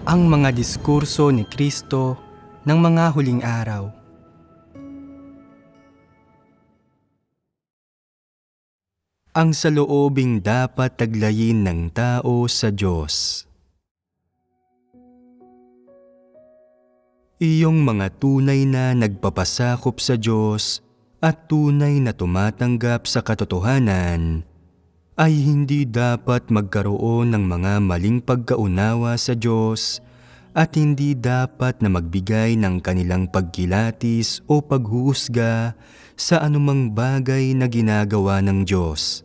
Ang mga diskurso ni Kristo ng mga huling araw. Ang saloobing dapat taglayin ng tao sa Diyos. Iyong mga tunay na nagpapasakop sa Diyos at tunay na tumatanggap sa katotohanan ay hindi dapat magkaroon ng mga maling pagkaunawa sa Diyos at hindi dapat na magbigay ng kanilang pagkilatis o paghuhusga sa anumang bagay na ginagawa ng Diyos.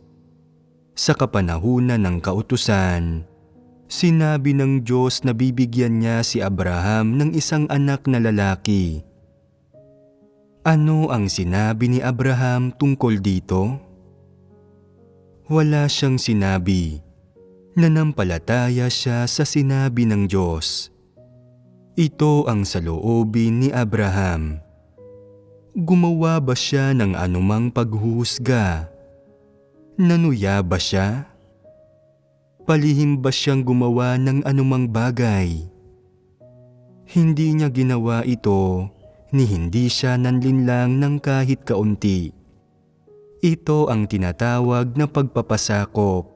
Sa kapanahunan ng kautusan, sinabi ng Diyos na bibigyan niya si Abraham ng isang anak na lalaki. Ano ang sinabi ni Abraham tungkol dito? Wala siyang sinabi. Nanampalataya siya sa sinabi ng Diyos. Ito ang saloobin ni Abraham. Gumawa ba siya ng anumang paghuhusga? Nanuya ba siya? Palihim ba siyang gumawa ng anumang bagay? Hindi niya ginawa ito ni hindi siya nanlinlang ng kahit kaunti. Ito ang tinatawag na pagpapasakop.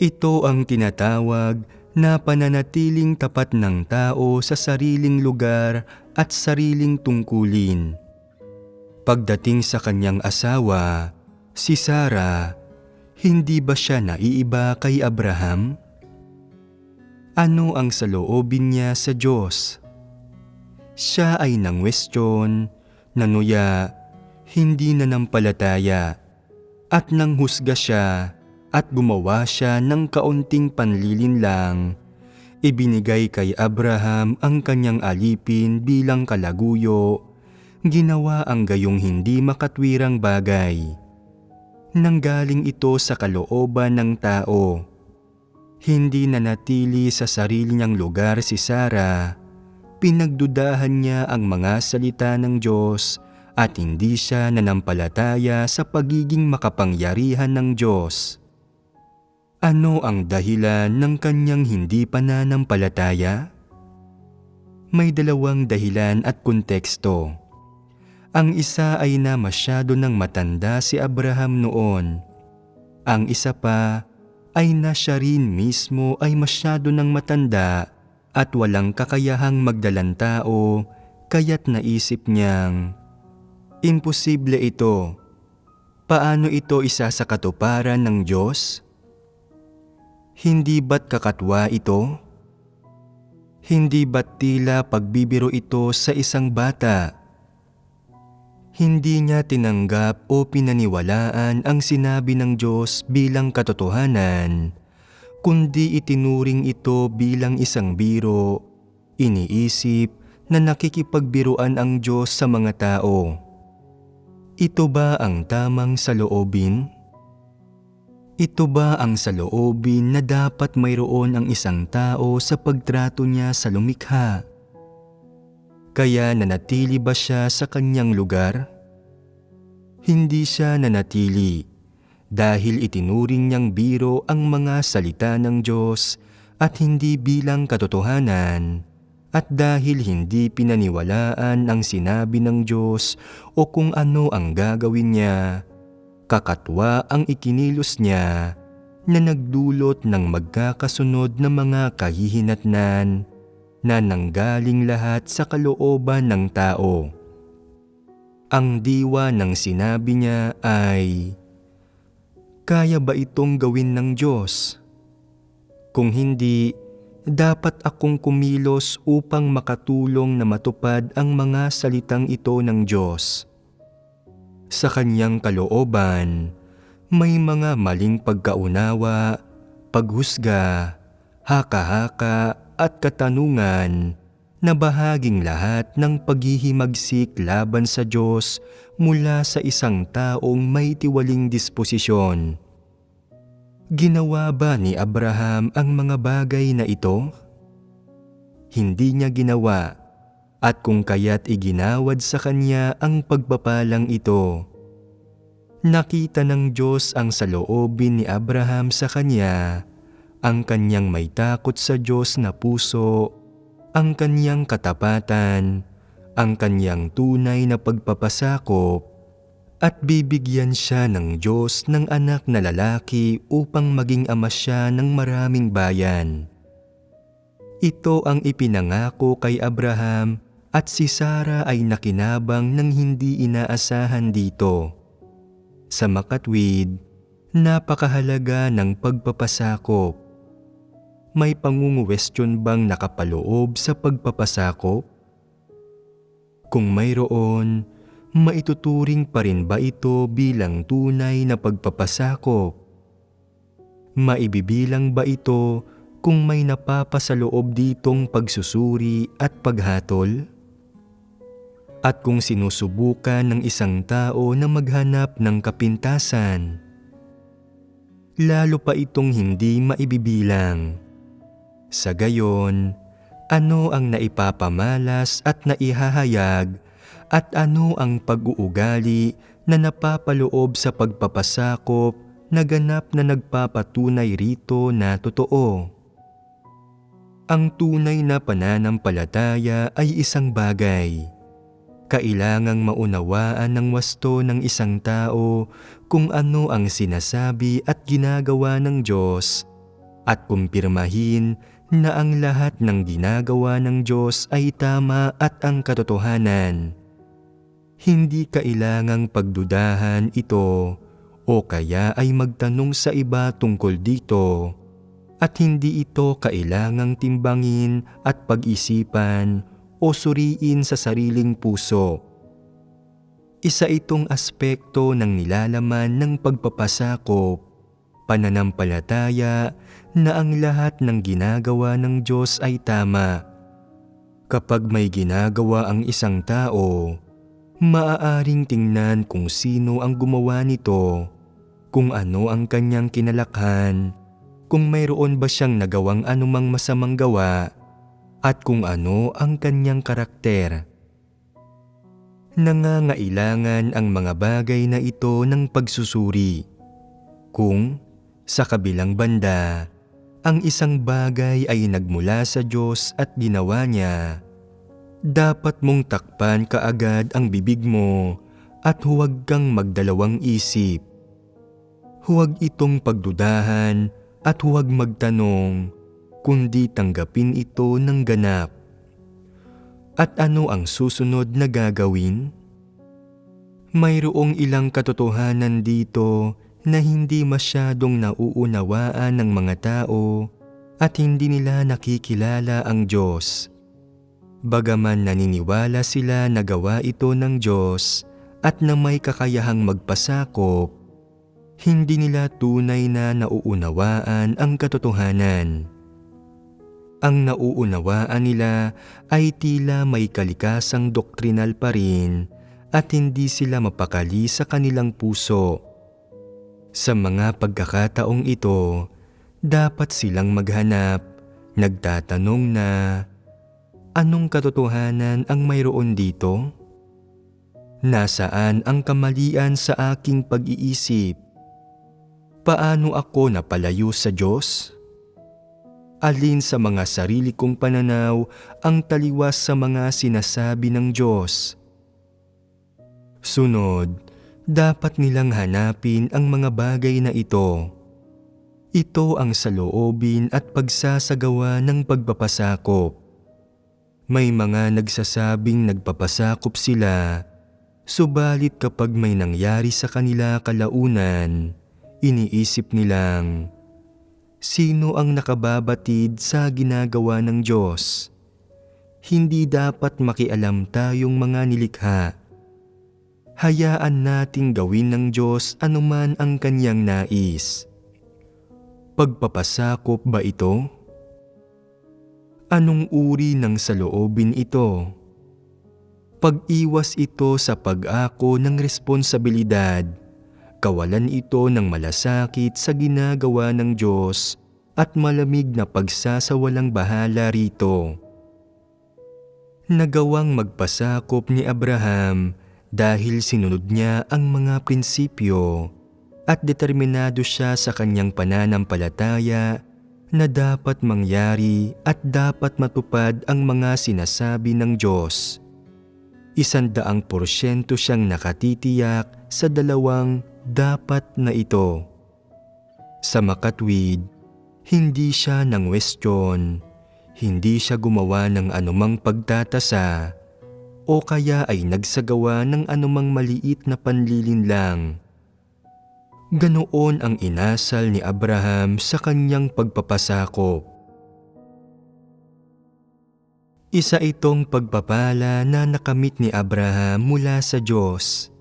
Ito ang tinatawag na pananatiling tapat ng tao sa sariling lugar at sariling tungkulin. Pagdating sa kanyang asawa, si Sarah, hindi ba siya naiiba kay Abraham? Ano ang saloobin niya sa Diyos? Siya ay nangwestiyon, nanuya, hindi nanampalataya, at nanghusga siya at gumawa siya ng kaunting panlilinlang. Ibinigay kay Abraham ang kanyang alipin bilang kalaguyo, ginawa ang gayong hindi makatwirang bagay. Nanggaling ito sa kalooban ng tao. Hindi nanatili sa sarili niyang lugar si Sarah. Pinagdudahan niya ang mga salita ng Diyos at hindi siya nanampalataya sa pagiging makapangyarihan ng Diyos. Ano ang dahilan ng kanyang hindi pananampalataya? May dalawang dahilan at konteksto. Ang isa ay na masyado nang matanda si Abraham noon. Ang isa pa ay na siya rin mismo ay masyado nang matanda at walang kakayahang magdalang tao, kaya't naisip niyang, imposible ito. Paano ito isa sa katuparan ng Diyos? Hindi ba't kakatwa ito? Hindi ba't tila pagbibiro ito sa isang bata? Hindi niya tinanggap o pinaniwalaan ang sinabi ng Diyos bilang katotohanan, kundi itinuring ito bilang isang biro, iniisip na nakikipagbiruan ang Diyos sa mga tao. Ito ba ang tamang saloobin? Ito ba ang saloobin na dapat mayroon ang isang tao sa pagtrato niya sa lumikha? Kaya nanatili ba siya sa kanyang lugar? Hindi siya nanatili dahil itinuring niyang biro ang mga salita ng Diyos at hindi bilang katotohanan, at dahil hindi pinaniwalaan ang sinabi ng Diyos o kung ano ang gagawin niya, kakatwa ang ikinilos niya na nagdulot ng magkakasunod na mga kahihinatnan na nanggaling lahat sa kalooban ng tao. Ang diwa ng sinabi niya ay, kaya ba itong gawin ng Diyos? Kung hindi, dapat akong kumilos upang makatulong na matupad ang mga salitang ito ng Diyos. Sa kanyang kalooban, may mga maling pagkaunawa, paghusga, haka-haka at katanungan na bahaging lahat ng paghihimagsik laban sa Diyos mula sa isang taong may tiwaling disposisyon. Ginawa ba ni Abraham ang mga bagay na ito? Hindi niya ginawa, at kung kaya't iginawad sa kanya ang pagpapalang ito. Nakita ng Diyos ang saloobin ni Abraham sa kanya, ang kanyang may takot sa Diyos na puso, ang kanyang katapatan, ang kanyang tunay na pagpapasakop, at bibigyan siya ng Diyos ng anak na lalaki upang maging ama siya ng maraming bayan. Ito ang ipinangako kay Abraham at si Sarah ay nakinabang ng hindi inaasahan dito. Sa makatwid, napakahalaga ng pagpapasakop. May pangungwestiyon bang nakapaloob sa pagpapasakop? Kung mayroon, maituturing pa rin ba ito bilang tunay na pagpapasakop? Maibibilang ba ito kung may napapasaloob ditong pagsusuri at paghatol? At kung sinusubukan ng isang tao na maghanap ng kapintasan, lalo pa itong hindi maibibilang. Sa gayon, ano ang naipapamalas at naihahayag at ano ang pag-uugali na napapaloob sa pagpapasakop na ganap na nagpapatunay rito na totoo? Ang tunay na pananampalataya ay isang bagay. Kailangang maunawaan ng wasto ng isang tao kung ano ang sinasabi at ginagawa ng Diyos at kumpirmahin na ang lahat ng ginagawa ng Diyos ay tama at ang katotohanan. Hindi kailangang pagdudahan ito o kaya ay magtanong sa iba tungkol dito, at hindi ito kailangang timbangin at pag-isipan o suriin sa sariling puso. Isa itong aspekto ng nilalaman ng pagpapasakop, pananampalataya na ang lahat ng ginagawa ng Diyos ay tama. Kapag may ginagawa ang isang tao, maaaring tingnan kung sino ang gumawa nito, kung ano ang kanyang kinalakhan, kung mayroon ba siyang nagawang anumang masamang gawa, at kung ano ang kanyang karakter. Nangangailangan ang mga bagay na ito ng pagsusuri. Kung, sa kabilang banda, ang isang bagay ay nagmula sa Diyos at ginawa niya, dapat mong takpan kaagad ang bibig mo at huwag kang magdalawang isip. Huwag itong pagdudahan at huwag magtanong, kundi tanggapin ito ng ganap. At ano ang susunod na gagawin? Mayroong ilang katotohanan dito na hindi masyadong nauunawaan ng mga tao at hindi nila nakikilala ang Diyos. Bagaman naniniwala sila na gawa ito ng Diyos at na may kakayahang magpasakop, hindi nila tunay na nauunawaan ang katotohanan. Ang nauunawaan nila ay tila may kalikasang doktrinal pa rin at hindi sila mapakali sa kanilang puso. Sa mga pagkakataong ito, dapat silang maghanap, nagtatanong na, anong katotohanan ang mayroon dito? Nasaan ang kamalian sa aking pag-iisip? Paano ako napalayo sa Diyos? Alin sa mga sarili kong pananaw ang taliwas sa mga sinasabi ng Diyos? Sunod, dapat nilang hanapin ang mga bagay na ito. Ito ang saloobin at pagsasagawa ng pagpapasakop. May mga nagsasabing nagpapasakop sila, subalit kapag may nangyari sa kanila kalaunan, iniisip nilang, sino ang nakababatid sa ginagawa ng Diyos? Hindi dapat makialam tayong mga nilikha. Hayaan nating gawin ng Diyos anuman ang kanyang nais. Pagpapasakop ba ito? Anong uri ng saloobin ito? Pag-iwas ito sa pag-ako ng responsibilidad. Kawalan ito ng malasakit sa ginagawa ng Diyos at malamig na pagsasawalang bahala rito. Nagawang magpasakop ni Abraham dahil sinunod niya ang mga prinsipyo at determinado siya sa kanyang pananampalataya na dapat mangyari at dapat matupad ang mga sinasabi ng Diyos. 100% siyang nakatitiyak sa dalawang dapat na ito. Sa makatwid, hindi siya nangwestiyon, hindi siya gumawa ng anumang pagtatasa, o kaya ay nagsagawa ng anumang maliit na panlilinlang. Ganoon ang inasal ni Abraham sa kanyang pagpapasakop. Isa itong pagpapala na nakamit ni Abraham mula sa Diyos.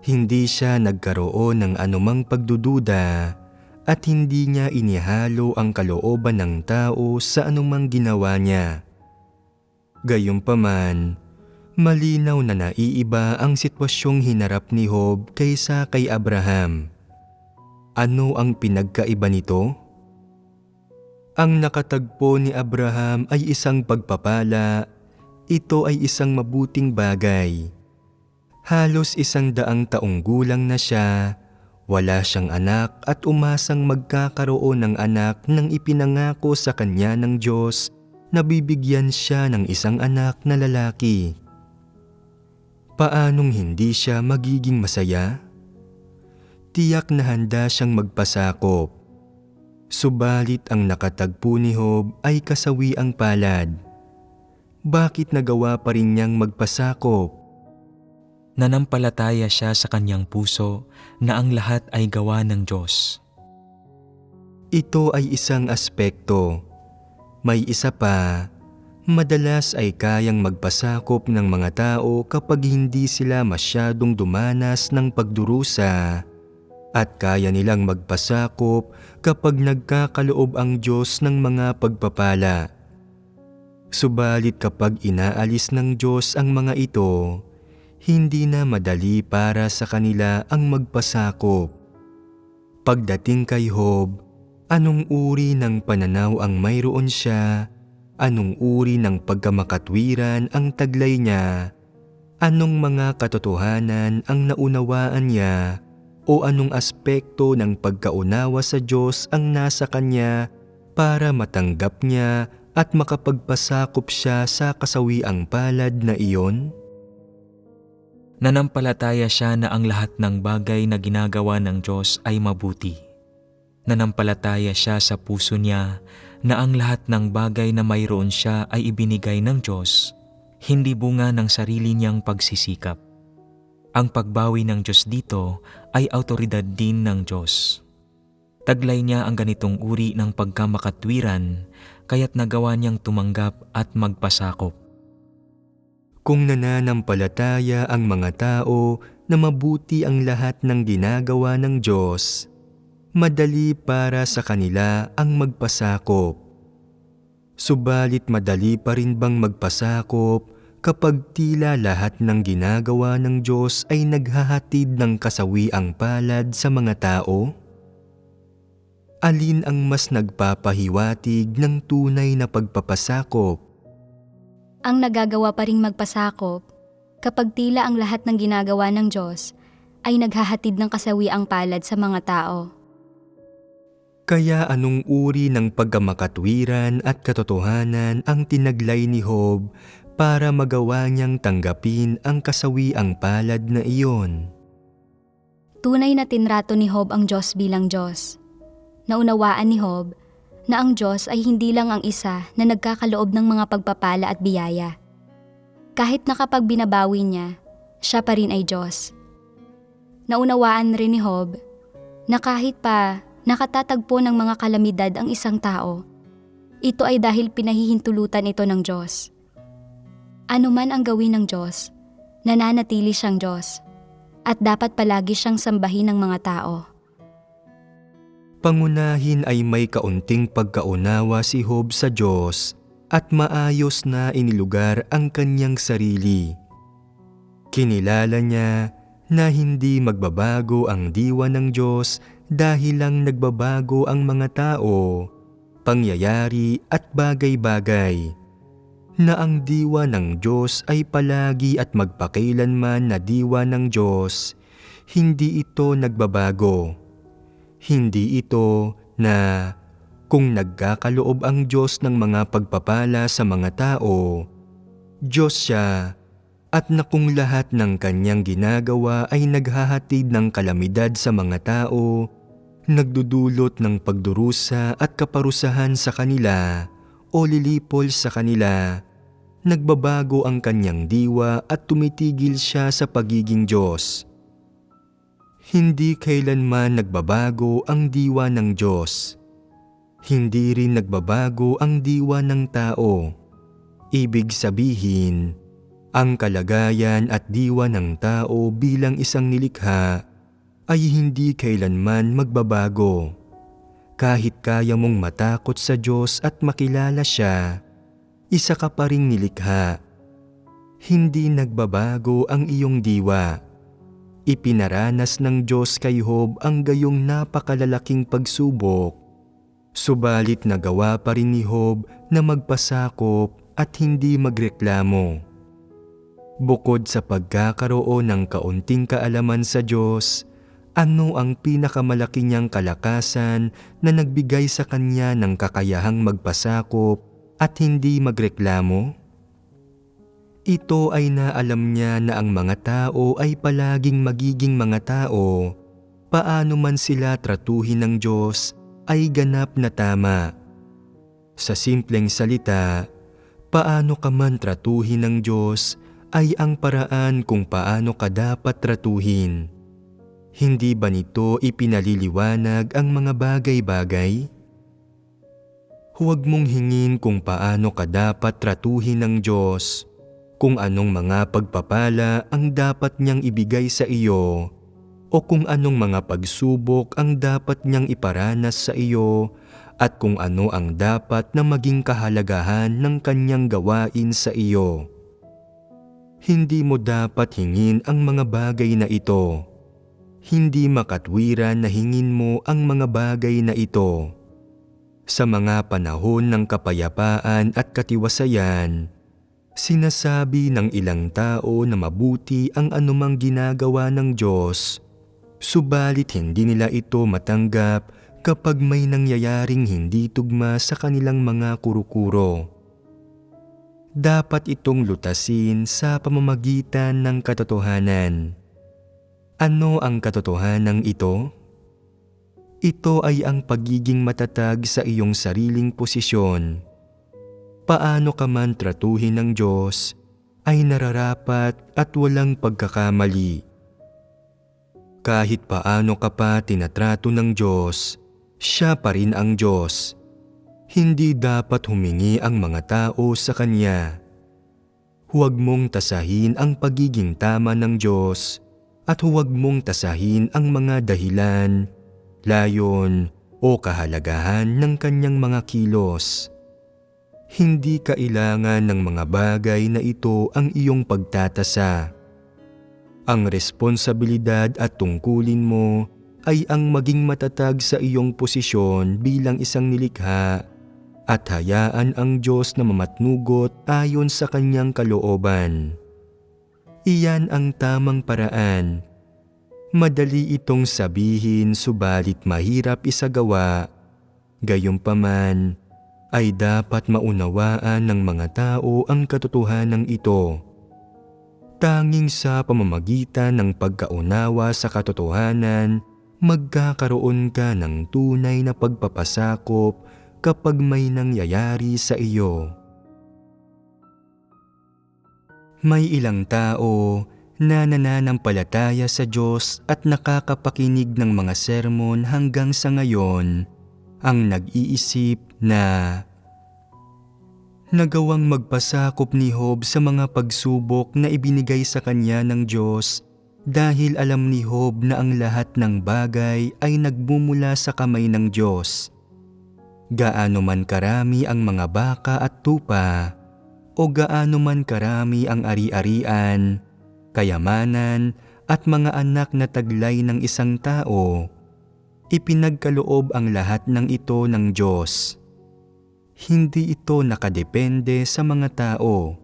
Hindi siya nagkaroon ng anumang pagdududa at hindi niya inihalo ang kalooban ng tao sa anumang ginawa niya. Gayunpaman, malinaw na naiiba ang sitwasyong hinarap ni Job kaysa kay Abraham. Ano ang pinagkaiba nito? Ang nakatagpo ni Abraham ay isang pagpapala. Ito ay isang mabuting bagay. Halos 100 taong gulang na siya, wala siyang anak at umasang magkakaroon ng anak nang ipinangako sa kanya ng Diyos na bibigyan siya ng isang anak na lalaki. Paanong hindi siya magiging masaya? Tiyak na handa siyang magpasakop. Subalit ang nakatagpo ni Job ay kasawiang palad. Bakit nagawa pa rin niyang magpasakop? Nanampalataya siya sa kanyang puso na ang lahat ay gawa ng Diyos. Ito ay isang aspekto. May isa pa, madalas ay kayang magpasakop ng mga tao kapag hindi sila masyadong dumanas ng pagdurusa. At kaya nilang magpasakop kapag nagkakaloob ang Diyos ng mga pagpapala. Subalit kapag inaalis ng Diyos ang mga ito, hindi na madali para sa kanila ang magpasakop. Pagdating kay Job, anong uri ng pananaw ang mayroon siya? Anong uri ng pagkamakatwiran ang taglay niya? Anong mga katotohanan ang naunawaan niya? O anong aspekto ng pagkaunawa sa Diyos ang nasa kanya para matanggap niya at makapagpasakop siya sa kasawiang palad na iyon? Nanampalataya siya na ang lahat ng bagay na ginagawa ng Diyos ay mabuti. Nanampalataya siya sa puso niya na ang lahat ng bagay na mayroon siya ay ibinigay ng Diyos, hindi bunga ng sarili niyang pagsisikap. Ang pagbawi ng Diyos dito ay awtoridad din ng Diyos. Taglay niya ang ganitong uri ng pagkamakatwiran, kaya't nagawa niyang tumanggap at magpasakop. Kung nananampalataya ang mga tao na mabuti ang lahat ng ginagawa ng Diyos, madali para sa kanila ang magpasakop. Subalit madali pa rin bang magpasakop kapag tila lahat ng ginagawa ng Diyos ay naghahatid ng kasawiang palad sa mga tao? Alin ang mas nagpapahiwatig ng tunay na pagpapasakop? Ang nagagawa pa ring magpasakop kapag tila ang lahat ng ginagawa ng Diyos ay naghahatid ng kasawiang palad sa mga tao. Kaya anong uri ng pagkamakatwiran at katotohanan ang tinaglay ni Job para magawa niyang tanggapin ang kasawiang palad na iyon? Tunay na tinrato ni Job ang Diyos bilang Diyos. Naunawaan ni Job na ang Diyos ay hindi lang ang isa na nagkakaloob ng mga pagpapala at biyaya. Kahit na kapag binabawi niya, siya pa rin ay Diyos. Naunawaan rin ni Job na kahit pa nakatatagpo ng mga kalamidad ang isang tao, ito ay dahil pinahihintulutan ito ng Diyos. Ano man ang gawin ng Diyos, nananatili siyang Diyos at dapat palagi siyang sambahin ng mga tao. Pangunahin ay may kaunting pagkaunawa si Job sa Diyos at maayos na inilugar ang kanyang sarili. Kinilala niya na hindi magbabago ang diwa ng Diyos dahil lang nagbabago ang mga tao, pangyayari at bagay-bagay. Na ang diwa ng Diyos ay palagi at magpakailanman na diwa ng Diyos, hindi ito nagbabago. Hindi ito na Kung nagkakaloob ang Diyos ng mga pagpapala sa mga tao, Diyos siya, at na kung lahat ng kanyang ginagawa ay naghahatid ng kalamidad sa mga tao, nagdudulot ng pagdurusa at kaparusahan sa kanila o lilipol sa kanila, nagbabago ang kanyang diwa at tumitigil siya sa pagiging Diyos. Hindi kailanman nagbabago ang diwa ng Diyos. Hindi rin nagbabago ang diwa ng tao. Ibig sabihin, ang kalagayan at diwa ng tao bilang isang nilikha ay hindi kailanman magbabago. Kahit kaya mong matakot sa Diyos at makilala siya, isa ka pa ring nilikha. Hindi nagbabago ang iyong diwa. Ipinaranas ng Diyos kay Job ang gayong napakalalaking pagsubok, subalit nagawa pa rin ni Job na magpasakop at hindi magreklamo. Bukod sa pagkakaroon ng kaunting kaalaman sa Diyos, ano ang pinakamalaki niyang kalakasan na nagbigay sa kanya ng kakayahang magpasakop at hindi magreklamo? Ito ay naalam niya na ang mga tao ay palaging magiging mga tao, paano man sila tratuhin ng Diyos ay ganap na tama. Sa simpleng salita, paano ka man tratuhin ng Diyos ay ang paraan kung paano ka dapat tratuhin. Hindi ba nito ipinaliliwanag ang mga bagay-bagay? Huwag mong hingin kung paano ka dapat tratuhin ng Diyos, kung anong mga pagpapala ang dapat niyang ibigay sa iyo, o kung anong mga pagsubok ang dapat niyang iparanas sa iyo, at kung ano ang dapat na maging kahalagahan ng kanyang gawain sa iyo. Hindi mo dapat hingin ang mga bagay na ito. Hindi makatwiran na hingin mo ang mga bagay na ito. Sa mga panahon ng kapayapaan at katiwasayan, sinasabi ng ilang tao na mabuti ang anumang ginagawa ng Diyos, subalit hindi nila ito matanggap kapag may nangyayaring hindi tugma sa kanilang mga kuro-kuro. Dapat itong lutasin sa pamamagitan ng katotohanan. Ano ang katotohanan ito? Ito ay ang pagiging matatag sa iyong sariling posisyon. Paano ka man tratuhin ng Diyos ay nararapat at walang pagkakamali. Kahit paano ka pa tinatrato ng Diyos, siya pa rin ang Diyos. Hindi dapat humingi ang mga tao sa Kanya. Huwag mong tasahin ang pagiging tama ng Diyos at huwag mong tasahin ang mga dahilan, layon o kahalagahan ng Kanyang mga kilos. Hindi kailangan ng mga bagay na ito ang iyong pagtatasa. Ang responsibilidad at tungkulin mo ay ang maging matatag sa iyong posisyon bilang isang nilikha at hayaan ang Diyos na mamatnugot ayon sa Kanyang kalooban. Iyan ang tamang paraan. Madali itong sabihin subalit mahirap isagawa. Gayunpaman, ay dapat maunawaan ng mga tao ang katotohanan ito. Tanging sa pamamagitan ng pagkaunawa sa katotohanan, magkakaroon ka ng tunay na pagpapasakop kapag may nangyayari sa iyo. May ilang tao na nananampalataya sa Diyos at nakakapakinig ng mga sermon hanggang sa ngayon ang nag-iisip na nagawang magpasakop ni Job sa mga pagsubok na ibinigay sa kanya ng Diyos dahil alam ni Job na ang lahat ng bagay ay nagmumula sa kamay ng Diyos. Gaano man karami ang mga baka at tupa, o gaano man karami ang ari-arian, kayamanan at mga anak na taglay ng isang tao, ipinagkaloob ang lahat ng ito ng Diyos. Hindi ito nakadepende sa mga tao.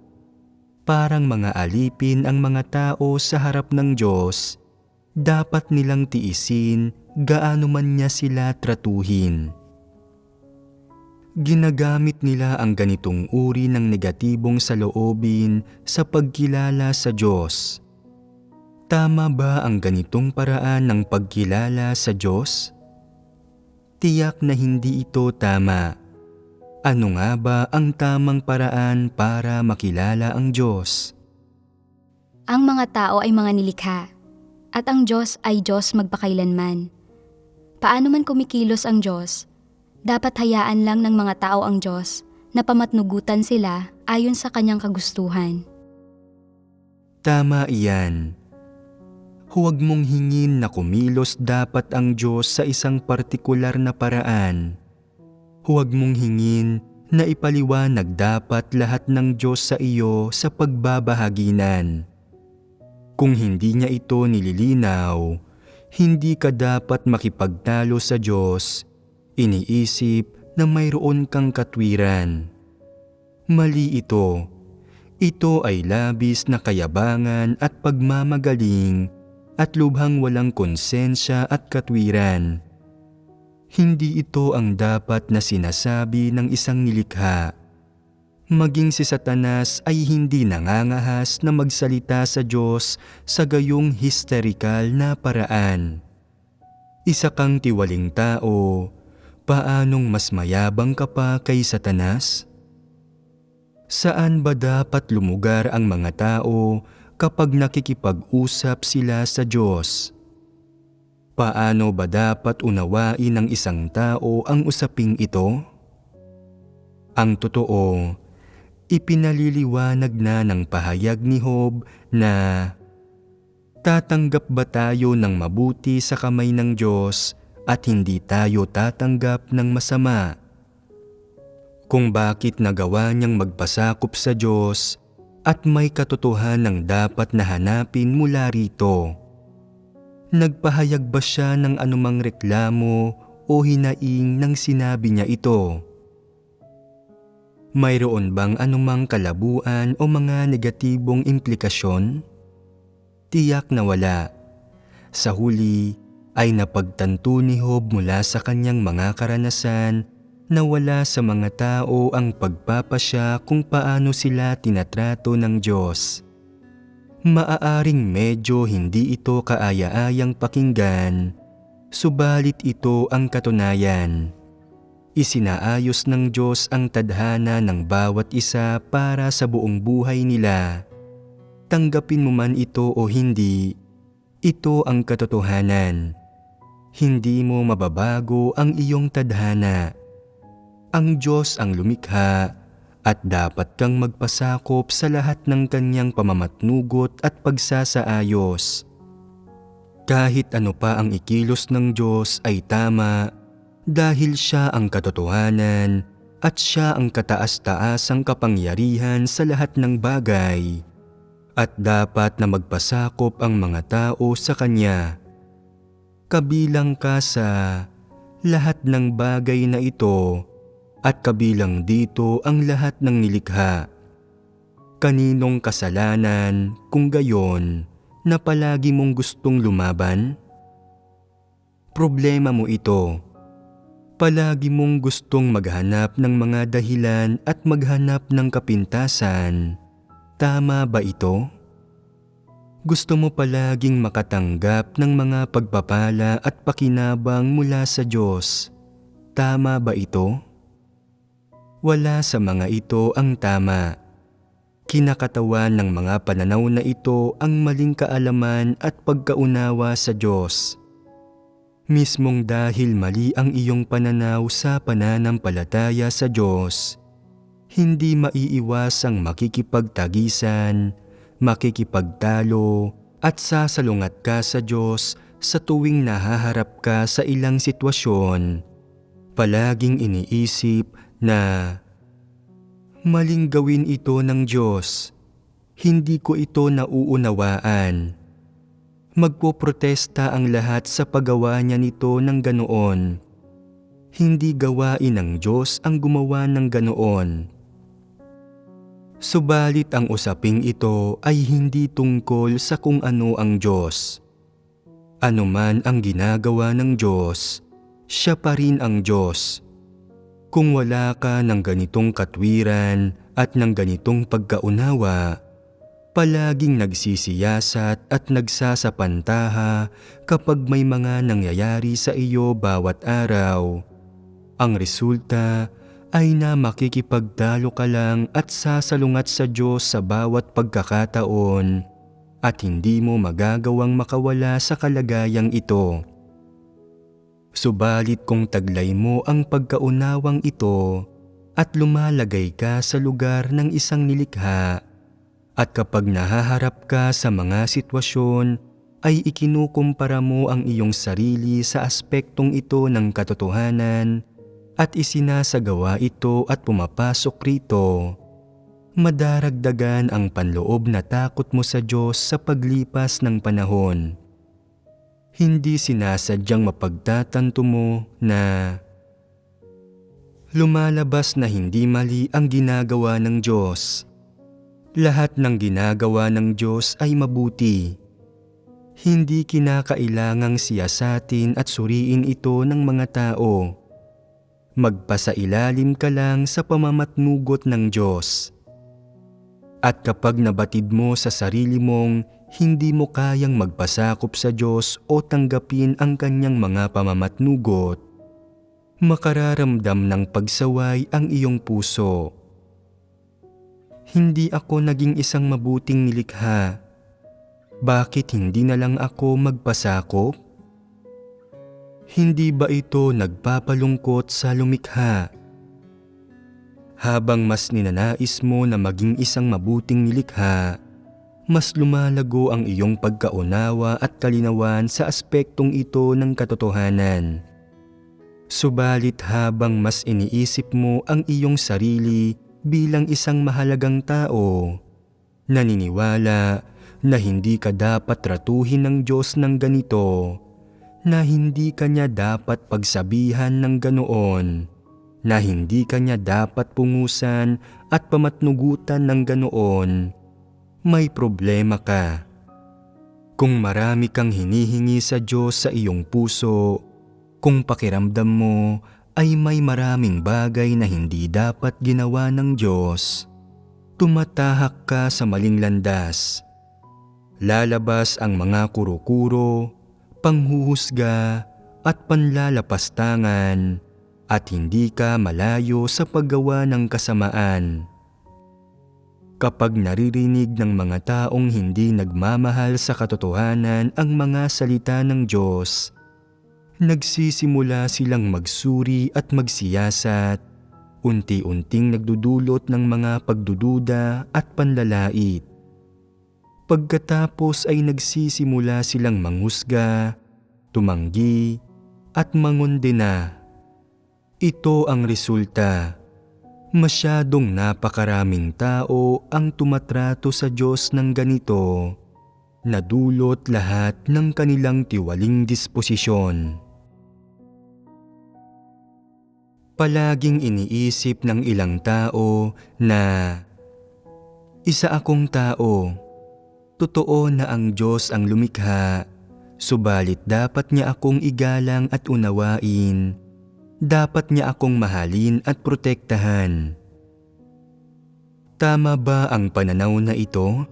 Parang mga alipin ang mga tao sa harap ng Diyos, dapat nilang tiisin gaano man niya sila tratuhin. Ginagamit nila ang ganitong uri ng negatibong saloobin sa pagkilala sa Diyos. Tama ba ang ganitong paraan ng pagkilala sa Diyos? Tiyak na hindi ito tama. Ano nga ba ang tamang paraan para makilala ang Diyos? Ang mga tao ay mga nilikha, at ang Diyos ay Diyos magpakailanman. Paano man kumikilos ang Diyos, dapat hayaan lang ng mga tao ang Diyos na pamatnugutan sila ayon sa kanyang kagustuhan. Tama iyan. Huwag mong hingin na kumilos dapat ang Diyos sa isang partikular na paraan. Huwag mong hingin na ipaliwanag dapat lahat ng Diyos sa iyo sa pagbabahaginan. Kung hindi niya ito nililinaw, hindi ka dapat makipagtalo sa Diyos. Iniisip na mayroon kang katwiran. Mali ito. Ito ay labis na kayabangan at pagmamagaling at lubhang walang konsensya at katwiran. Hindi ito ang dapat na sinasabi ng isang nilikha. Maging si Satanas ay hindi nangangahas na magsalita sa Diyos sa gayong hysterical na paraan. Isa kang tiwaling tao, paanong mas mayabang ka pa kay Satanas? Saan ba dapat lumugar ang mga tao kapag nakikipag-usap sila sa Diyos? Paano ba dapat unawain ng isang tao ang usaping ito? Ang totoo, ipinaliliwanag na ng pahayag ni Job na tatanggap ba tayo ng mabuti sa kamay ng Diyos at hindi tayo tatanggap ng masama? Kung bakit nagawa niyang magpasakop sa Diyos at may katotohanang dapat na hanapin mula rito. Nagpahayag ba siya ng anumang reklamo o hinaing nang sinabi niya ito? Mayroon bang anumang kalabuan o mga negatibong implikasyon? Tiyak na wala. Sa huli ay napagtanto ni Job mula sa kanyang mga karanasan na wala sa mga tao ang pagpapasya kung paano sila tinatrato ng Diyos. Maaaring medyo hindi ito kaaya-ayang pakinggan, subalit ito ang katunayan. Isinaayos ng Diyos ang tadhana ng bawat isa para sa buong buhay nila. Tanggapin mo man ito o hindi, ito ang katotohanan. Hindi mo mababago ang iyong tadhana. Ang Diyos ang lumikha at dapat kang magpasakop sa lahat ng kanyang pamamatnugot at pagsasaayos. Kahit ano pa ang ikilos ng Diyos ay tama dahil siya ang katotohanan at siya ang kataas-taasang kapangyarihan sa lahat ng bagay at dapat na magpasakop ang mga tao sa Kanya. Kabilang ka sa lahat ng bagay na ito at kabilang dito ang lahat ng nilikha. Kaninong kasalanan kung gayon na palagi mong gustong lumaban? Problema mo ito. Palagi mong gustong maghanap ng mga dahilan at maghanap ng kapintasan. Tama ba ito? Gusto mo palaging makatanggap ng mga pagpapala at pakinabang mula sa Diyos. Tama ba ito? Wala sa mga ito ang tama. Kinakatawan ng mga pananaw na ito ang maling kaalaman at pagkaunawa sa Diyos. Mismong dahil mali ang iyong pananaw sa pananampalataya sa Diyos, hindi maiiwasang makikipagtagisan, makikipagtalo at sasalungat ka sa Diyos sa tuwing nahaharap ka sa ilang sitwasyon. Palaging iniisip na maling gawin ito ng Diyos, hindi ko ito nauunawaan. Magpoprotesta ang lahat sa paggawa niya nito ng ganoon. Hindi gawain ng Diyos ang gumawa ng ganoon. Subalit ang usaping ito ay hindi tungkol sa kung ano ang Diyos. Ano man ang ginagawa ng Diyos, siya pa rin ang Diyos. Kung wala ka ng ganitong katwiran at ng ganitong pagkaunawa, palaging nagsisiyasat at nagsasapantaha kapag may mga nangyayari sa iyo bawat araw. Ang resulta ay na makikipagtalo ka lang at sasalungat sa Diyos sa bawat pagkakataon at hindi mo magagawang makawala sa kalagayang ito. Subalit kung taglay mo ang pagkaunawang ito at lumalagay ka sa lugar ng isang nilikha, at kapag nahaharap ka sa mga sitwasyon ay ikinukumpara mo ang iyong sarili sa aspektong ito ng katotohanan at isinasagawa ito at pumapasok rito, madaragdagan ang panloob na takot mo sa Diyos sa paglipas ng panahon. Hindi sinasadyang mapagtatanto mo na lumalabas na hindi mali ang ginagawa ng Diyos. Lahat ng ginagawa ng Diyos ay mabuti. Hindi kinakailangang siyasatin at suriin ito ng mga tao. Magpasailalim ka lang sa pamamatnugot ng Diyos. At kapag nabatid mo sa sarili mong hindi mo kayang magpasakop sa Diyos o tanggapin ang kanyang mga pamamatnugot, makararamdam ng pagsaway ang iyong puso. Hindi ako naging isang mabuting nilikha. Bakit hindi na lang ako magpasakop? Hindi ba ito nagpapalungkot sa lumikha? Habang mas ninanais mo na maging isang mabuting nilikha, mas lumalago ang iyong pagkaunawa at kalinawan sa aspektong ito ng katotohanan. Subalit habang mas iniisip mo ang iyong sarili bilang isang mahalagang tao, naniniwala na hindi ka dapat tratuhin ng Diyos ng ganito, na hindi ka niya dapat pagsabihan ng ganoon, na hindi ka niya dapat pungusan at pamatnugutan ng ganoon, may problema ka. Kung marami kang hinihingi sa Diyos sa iyong puso, kung pakiramdam mo ay may maraming bagay na hindi dapat ginawa ng Diyos, tumatahak ka sa maling landas. Lalabas ang mga kuro-kuro, panghuhusga at panlalapastangan, at hindi ka malayo sa paggawa ng kasamaan. Kapag naririnig ng mga taong hindi nagmamahal sa katotohanan ang mga salita ng Diyos, nagsisimula silang magsuri at magsiyasat, unti-unting nagdudulot ng mga pagdududa at panlalait. Pagkatapos ay nagsisimula silang manghusga, tumanggi at mangondena. Ito ang resulta. Masyadong napakaraming tao ang tumatrato sa Diyos ng ganito, na dulot lahat ng kanilang tiwaling disposisyon. Palaging iniisip ng ilang tao na isa akong tao. Totoo na ang Diyos ang lumikha, subalit dapat niya akong igalang at unawain. Dapat niya akong mahalin at protektahan. Tama ba ang pananaw na ito?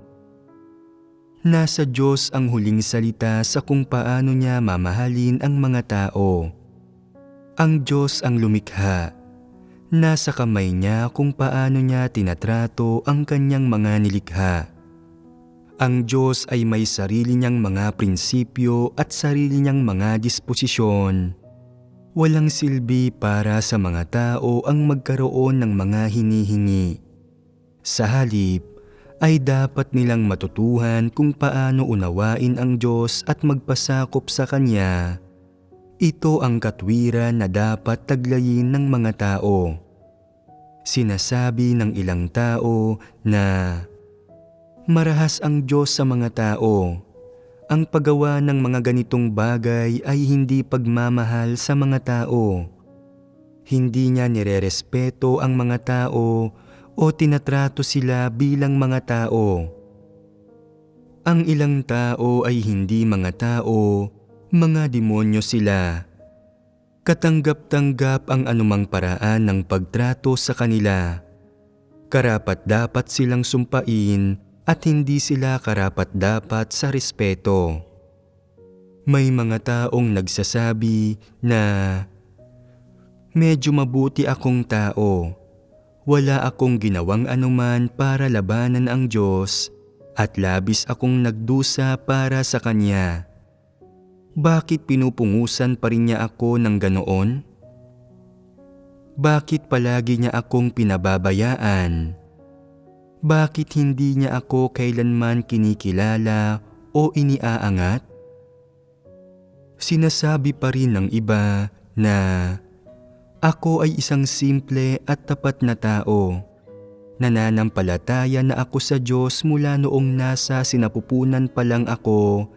Nasa Diyos ang huling salita sa kung paano niya mamahalin ang mga tao. Ang Diyos ang lumikha. Nasa kamay niya kung paano niya tinatrato ang kanyang mga nilikha. Ang Diyos ay may sarili niyang mga prinsipyo at sarili niyang mga disposisyon. Walang silbi para sa mga tao ang magkaroon ng mga hinihingi. Sa halip, ay dapat nilang matutuhan kung paano unawain ang Diyos at magpasakop sa Kanya. Ito ang katwiran na dapat taglayin ng mga tao. Sinasabi ng ilang tao na marahas ang Diyos sa mga tao. Ang paggawa ng mga ganitong bagay ay hindi pagmamahal sa mga tao. Hindi niya nirerespeto ang mga tao o tinatrato sila bilang mga tao. Ang ilang tao ay hindi mga tao, mga demonyo sila. Katanggap-tanggap ang anumang paraan ng pagtrato sa kanila. Karapat-dapat silang sumpain at hindi sila karapat-dapat sa respeto. May mga taong nagsasabi na, "Medyo mabuti akong tao. Wala akong ginawang anuman para labanan ang Diyos at labis akong nagdusa para sa Kanya. Bakit pinupungusan pa rin niya ako ng ganoon? Bakit palagi niya akong pinababayaan? Bakit hindi niya ako kailanman kinikilala o iniaangat?" Sinasabi pa rin ng iba na, "Ako ay isang simple at tapat na tao. Nananampalataya na ako sa Diyos mula noong nasa sinapupunan pa lang ako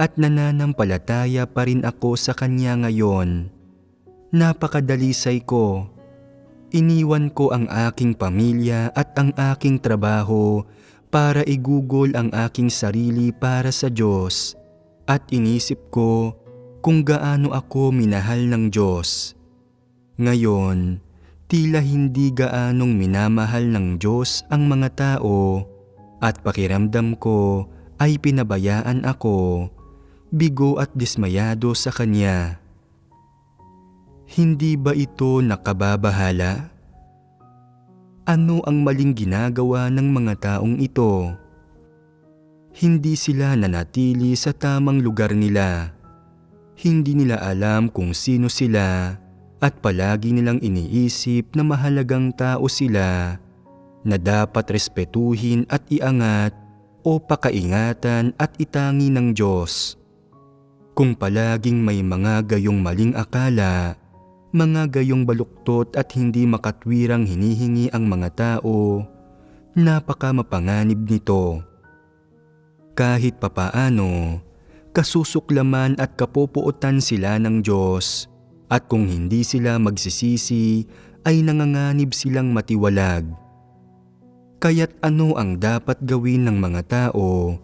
at nananampalataya pa rin ako sa Kanya ngayon. Napakadalisay ko. Iniwan ko ang aking pamilya at ang aking trabaho para igugol ang aking sarili para sa Diyos at inisip ko kung gaano ako minahal ng Diyos. Ngayon, tila hindi gaanong minamahal ng Diyos ang mga tao at pakiramdam ko ay pinabayaan ako, bigo at dismayado sa Kanya. Hindi ba ito nakababahala? Ano ang maling ginagawa ng mga taong ito? Hindi sila nanatili sa tamang lugar nila. Hindi nila alam kung sino sila at palagi nilang iniisip na mahalagang tao sila na dapat respetuhin at iangat o pakaingatan at itangi ng Diyos. Kung palaging may mga gayong maling akala, mga gayong baluktot at hindi makatwirang hinihingi ang mga tao, napaka mapanganib nito. Kahit papaano, kasusuklaman at kapupuotan sila ng Diyos at kung hindi sila magsisisi ay nanganganib silang matiwalag. Kaya't ano ang dapat gawin ng mga tao?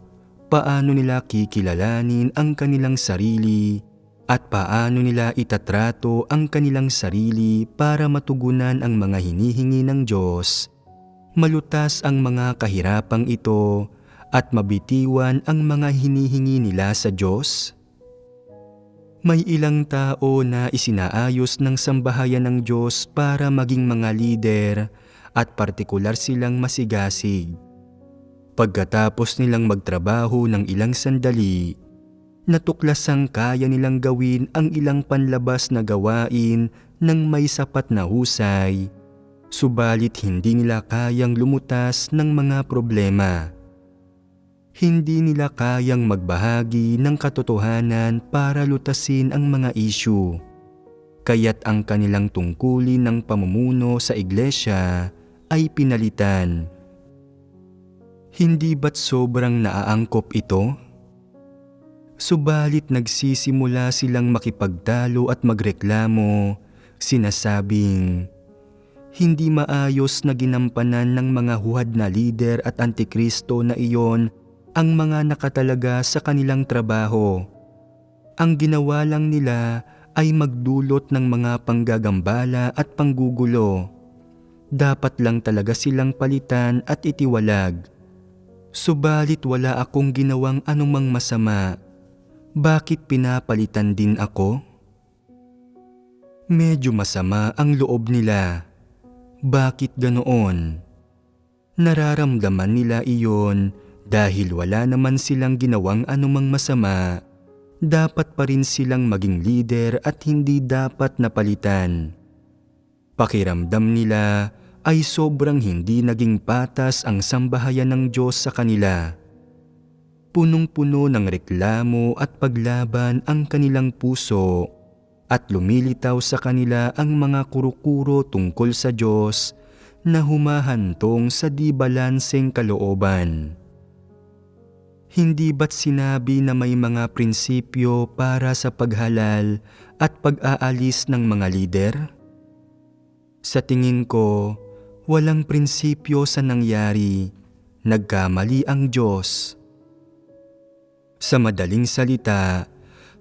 Paano nila kikilalanin ang kanilang sarili at paano nila itatrato ang kanilang sarili para matugunan ang mga hinihingi ng Diyos, malutas ang mga kahirapang ito at mabitiwan ang mga hinihingi nila sa Diyos? May ilang tao na isinaayos ng sambahayan ng Diyos para maging mga lider at partikular silang masigasig. Pagkatapos nilang magtrabaho ng ilang sandali, natuklasang kaya nilang gawin ang ilang panlabas na gawain ng may sapat na husay, subalit hindi nila kayang lumutas ng mga problema. Hindi nila kayang magbahagi ng katotohanan para lutasin ang mga issue. Kaya't ang kanilang tungkulin ng pamumuno sa iglesia ay pinalitan. Hindi ba't sobrang naaangkop ito? Subalit nagsisimula silang makipagtalo at magreklamo, sinasabing, hindi maayos na ginampanan ng mga huwad na lider at antikristo na iyon ang mga nakatalaga sa kanilang trabaho. Ang ginawa lang nila ay magdulot ng mga panggagambala at panggugulo. Dapat lang talaga silang palitan at itiwalag. Subalit wala akong ginawang anumang masama. Bakit pinapalitan din ako? Medyo masama ang loob nila. Bakit ganoon? Nararamdaman nila iyon dahil wala naman silang ginawang anumang masama. Dapat pa rin silang maging leader at hindi dapat napalitan. Pakiramdam nila ay sobrang hindi naging patas ang sambahayan ng Diyos sa kanila. Punong-puno ng reklamo at paglaban ang kanilang puso at lumilitaw sa kanila ang mga kuro-kuro tungkol sa Diyos na humahantong sa di balanseng kalooban. Hindi ba't sinabi na may mga prinsipyo para sa paghalal at pag-aalis ng mga lider? Sa tingin ko, walang prinsipyo sa nangyari. Nagkamali ang Diyos. Sa madaling salita,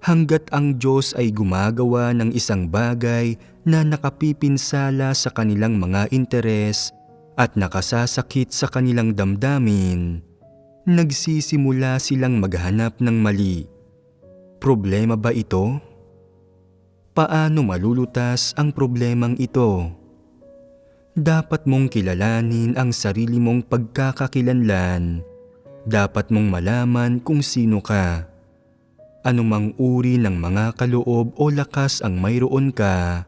hanggat ang Diyos ay gumagawa ng isang bagay na nakapipinsala sa kanilang mga interes at nakasasakit sa kanilang damdamin, nagsisimula silang maghanap ng mali. Problema ba ito? Paano malulutas ang problemang ito? Dapat mong kilalanin ang sarili mong pagkakakilanlan. Dapat mong malaman kung sino ka. Anumang uri ng mga kaloob o lakas ang mayroon ka,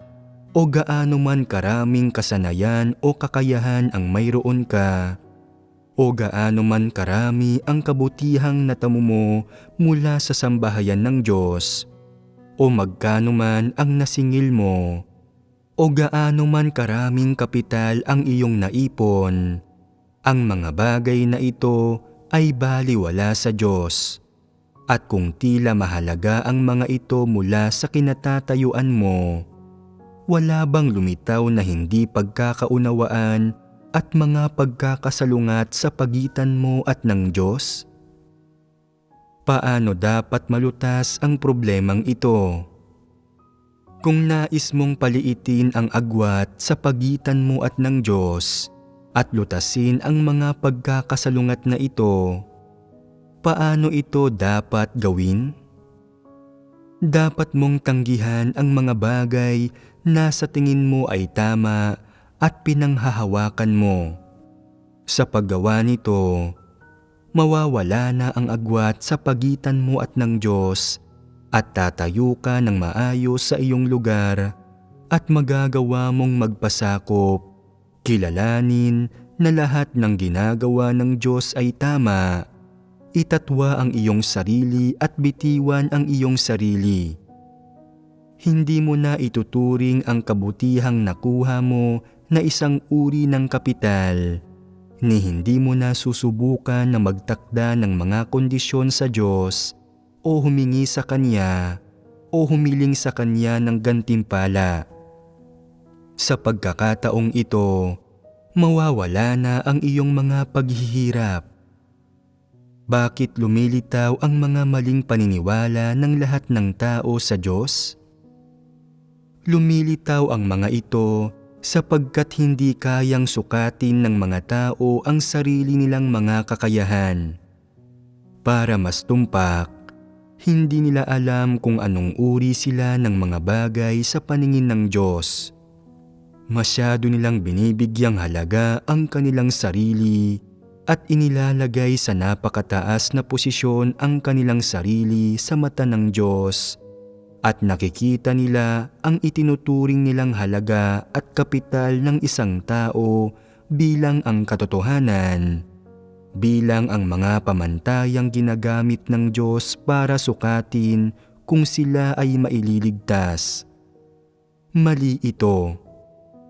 o gaano man karaming kasanayan o kakayahan ang mayroon ka, o gaano man karami ang kabutihang natamo mo mula sa sambahayan ng Diyos, o magkano man ang nasingil mo, o gaano man karaming kapital ang iyong naipon, ang mga bagay na ito ay baliwala sa Diyos. At kung tila mahalaga ang mga ito mula sa kinatatayuan mo, wala bang lumitaw na hindi pagkakaunawaan at mga pagkakasalungat sa pagitan mo at ng Diyos? Paano dapat malutas ang problemang ito? Kung nais mong paliitin ang agwat sa pagitan mo at ng Diyos at lutasin ang mga pagkakasalungat na ito, paano ito dapat gawin? Dapat mong tanggihan ang mga bagay na sa tingin mo ay tama at pinanghahawakan mo. Sa paggawa nito, mawawala na ang agwat sa pagitan mo at ng Diyos at tatayo ka ng maayos sa iyong lugar at magagawa mong magpasakop, kilalanin na lahat ng ginagawa ng Diyos ay tama, itatwa ang iyong sarili at bitiwan ang iyong sarili. Hindi mo na ituturing ang kabutihang nakuha mo na isang uri ng kapital, ni hindi mo na susubukan na magtakda ng mga kondisyon sa Diyos o humingi sa Kanya o humiling sa Kanya ng gantimpala. Sa pagkakataong ito, mawawala na ang iyong mga paghihirap. Bakit lumilitaw ang mga maling paniniwala ng lahat ng tao sa Diyos? Lumilitaw ang mga ito sapagkat hindi kayang sukatin ng mga tao ang sarili nilang mga kakayahan. Para mas tumpak, hindi nila alam kung anong uri sila ng mga bagay sa paningin ng Diyos. Masyado nilang binibigyang halaga ang kanilang sarili at inilalagay sa napakataas na posisyon ang kanilang sarili sa mata ng Diyos, at nakikita nila ang itinuturing nilang halaga at kapital ng isang tao bilang ang katotohanan, bilang ang mga pamantayang ginagamit ng Diyos para sukatin kung sila ay maililigtas. Mali ito.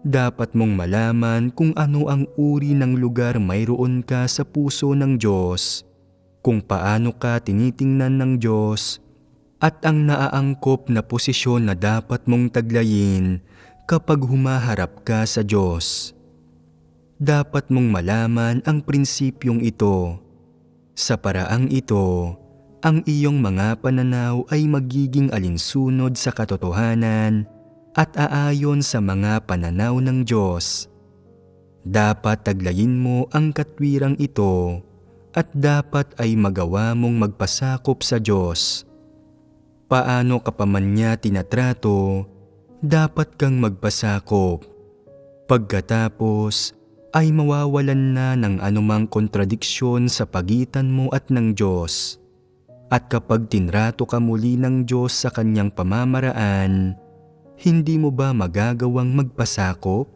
Dapat mong malaman kung ano ang uri ng lugar mayroon ka sa puso ng Diyos, kung paano ka tinitingnan ng Diyos, at ang naaangkop na posisyon na dapat mong taglayin kapag humaharap ka sa Diyos. Dapat mong malaman ang prinsipyong ito. Sa paraang ito, ang iyong mga pananaw ay magiging alinsunod sa katotohanan at aayon sa mga pananaw ng Diyos. Dapat taglayin mo ang katwirang ito at dapat ay magawa mong magpasakop sa Diyos. Paano ka pa man niya tinatrato, dapat kang magpasakop. Pagkatapos ay mawawalan na ng anumang kontradiksyon sa pagitan mo at ng Diyos. At kapag tinrato ka muli ng Diyos sa kanyang pamamaraan, hindi mo ba magagawang magpasakop?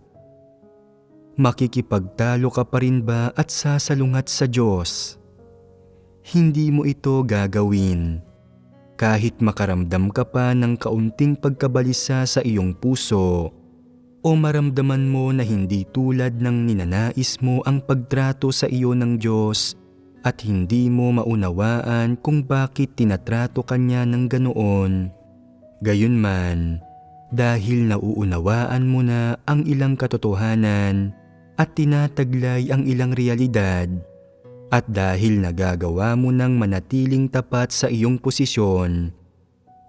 Makikipagtalo ka pa rin ba at sasalungat sa Diyos? Hindi mo ito gagawin. Kahit makaramdam ka pa ng kaunting pagkabalisa sa iyong puso, o maramdaman mo na hindi tulad ng ninanais mo ang pagtrato sa iyo ng Diyos at hindi mo maunawaan kung bakit tinatrato ka niya ng ganoon. Gayunman, dahil nauunawaan mo na ang ilang katotohanan at tinataglay ang ilang realidad, at dahil nagagawa mo ng manatiling tapat sa iyong posisyon,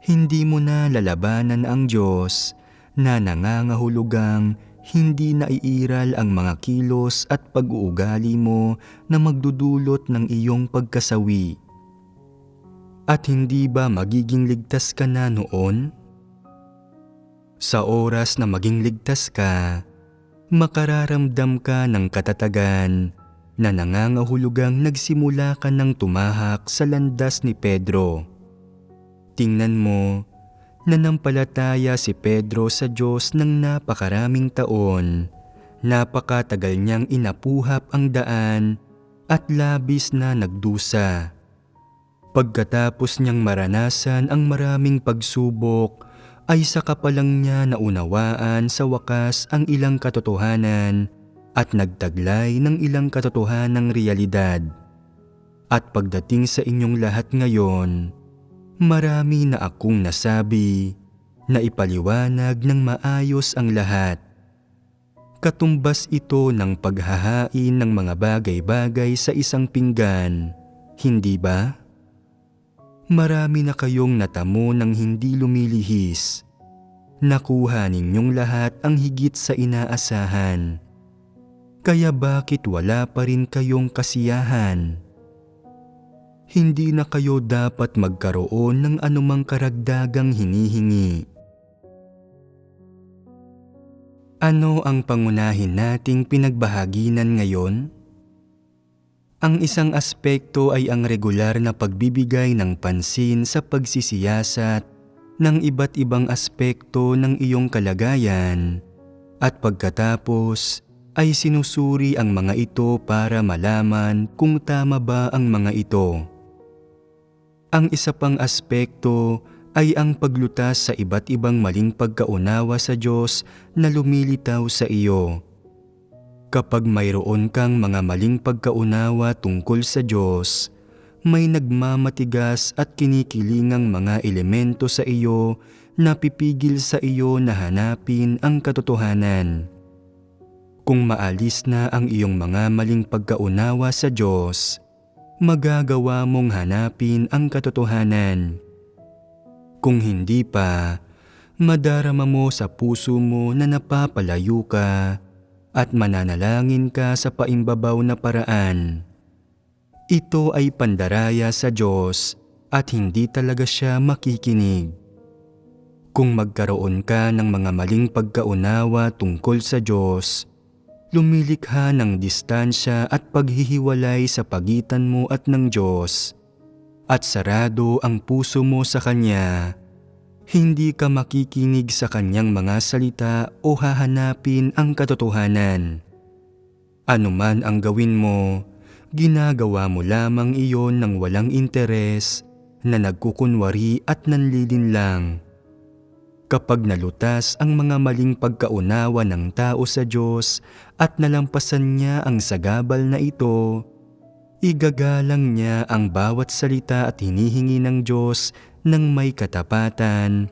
Hindi mo na lalabanan ang Diyos na nangangahulugang hindi naiiral ang mga kilos at pag-uugali mo na magdudulot ng iyong pagkasawi. At hindi ba magiging ligtas ka na noon? Sa oras na maging ligtas ka, makararamdam ka ng katatagan na nangangahulugang nagsimula ka ng tumahak sa landas ni Pedro. Tingnan mo, nanampalataya si Pedro sa Diyos ng napakaraming taon. Napakatagal niyang inapuhap ang daan at labis na nagdusa. Pagkatapos niyang maranasan ang maraming pagsubok, ay saka pa lang niya naunawaan sa wakas ang ilang katotohanan at nagtaglay ng ilang katotohanang realidad. At pagdating sa inyong lahat ngayon, marami na akong nasabi na ipaliwanag ng maayos ang lahat. Katumbas ito ng paghahain ng mga bagay-bagay sa isang pinggan, hindi ba? Marami na kayong natamo ng hindi lumilihis. Nakuha ninyong lahat ang higit sa inaasahan. Kaya bakit wala pa rin kayong kasiyahan? Hindi na kayo dapat magkaroon ng anumang karagdagang hinihingi. Ano ang pangunahin nating pinagbahaginan ngayon? Ang isang aspekto ay ang regular na pagbibigay ng pansin sa pagsisiyasat ng iba't ibang aspekto ng iyong kalagayan at pagkatapos ay sinusuri ang mga ito para malaman kung tama ba ang mga ito. Ang isa pang aspekto ay ang paglutas sa iba't ibang maling pagkaunawa sa Diyos na lumilitaw sa iyo. Kapag mayroon kang mga maling pagkaunawa tungkol sa Diyos, may nagmamatigas at kinikilingang mga elemento sa iyo na pipigil sa iyo na hanapin ang katotohanan. Kung maalis na ang iyong mga maling pagkaunawa sa Diyos, magagawa mong hanapin ang katotohanan. Kung hindi pa, madarama mo sa puso mo na napapalayo ka at mananalangin ka sa paimbabaw na paraan. Ito ay pandaraya sa Diyos at hindi talaga siya makikinig. Kung magkaroon ka ng mga maling pagkaunawa tungkol sa Diyos, lumilikha ng distansya at paghihiwalay sa pagitan mo at ng Diyos, at sarado ang puso mo sa Kanya, hindi ka makikinig sa Kanyang mga salita o hahanapin ang katotohanan. Anuman ang gawin mo, ginagawa mo lamang iyon ng walang interes na nagkukunwari at nanlilinlang. Kapag nalutas ang mga maling pagkaunawa ng tao sa Diyos at nalampasan niya ang sagabal na ito, igagalang niya ang bawat salita at hinihingi ng Diyos ng may katapatan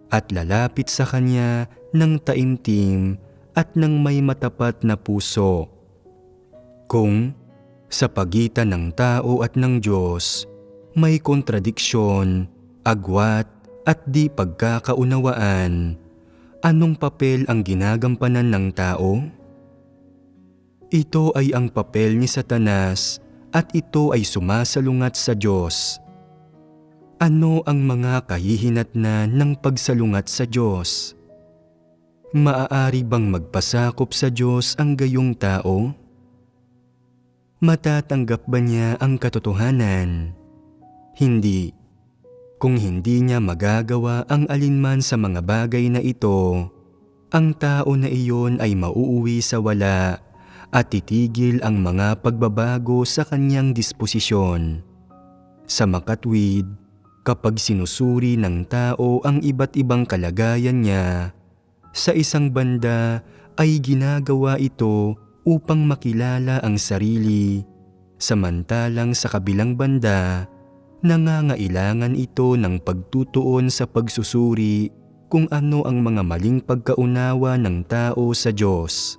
at lalapit sa Kanya ng taimtim at ng may matapat na puso. Kung sa pagitan ng tao at ng Diyos may kontradiksyon, agwat at di pagkakaunawaan, anong papel ang ginagampanan ng tao? Ito ay ang papel ni Satanas at ito ay sumasalungat sa Diyos. Ano ang mga kahihinatnan ng pagsalungat sa Diyos? Maaari bang magpasakop sa Diyos ang gayong tao? Matatanggap ba niya ang katotohanan? Hindi. Kung hindi niya magagawa ang alinman sa mga bagay na ito, ang tao na iyon ay mauuwi sa wala at titigil ang mga pagbabago sa kanyang disposisyon. Sa makatwid, kapag sinusuri ng tao ang iba't ibang kalagayan niya, sa isang banda ay ginagawa ito upang makilala ang sarili, samantalang sa kabilang banda, nangangailangan ito ng pagtutuon sa pagsusuri kung ano ang mga maling pagkaunawa ng tao sa Diyos.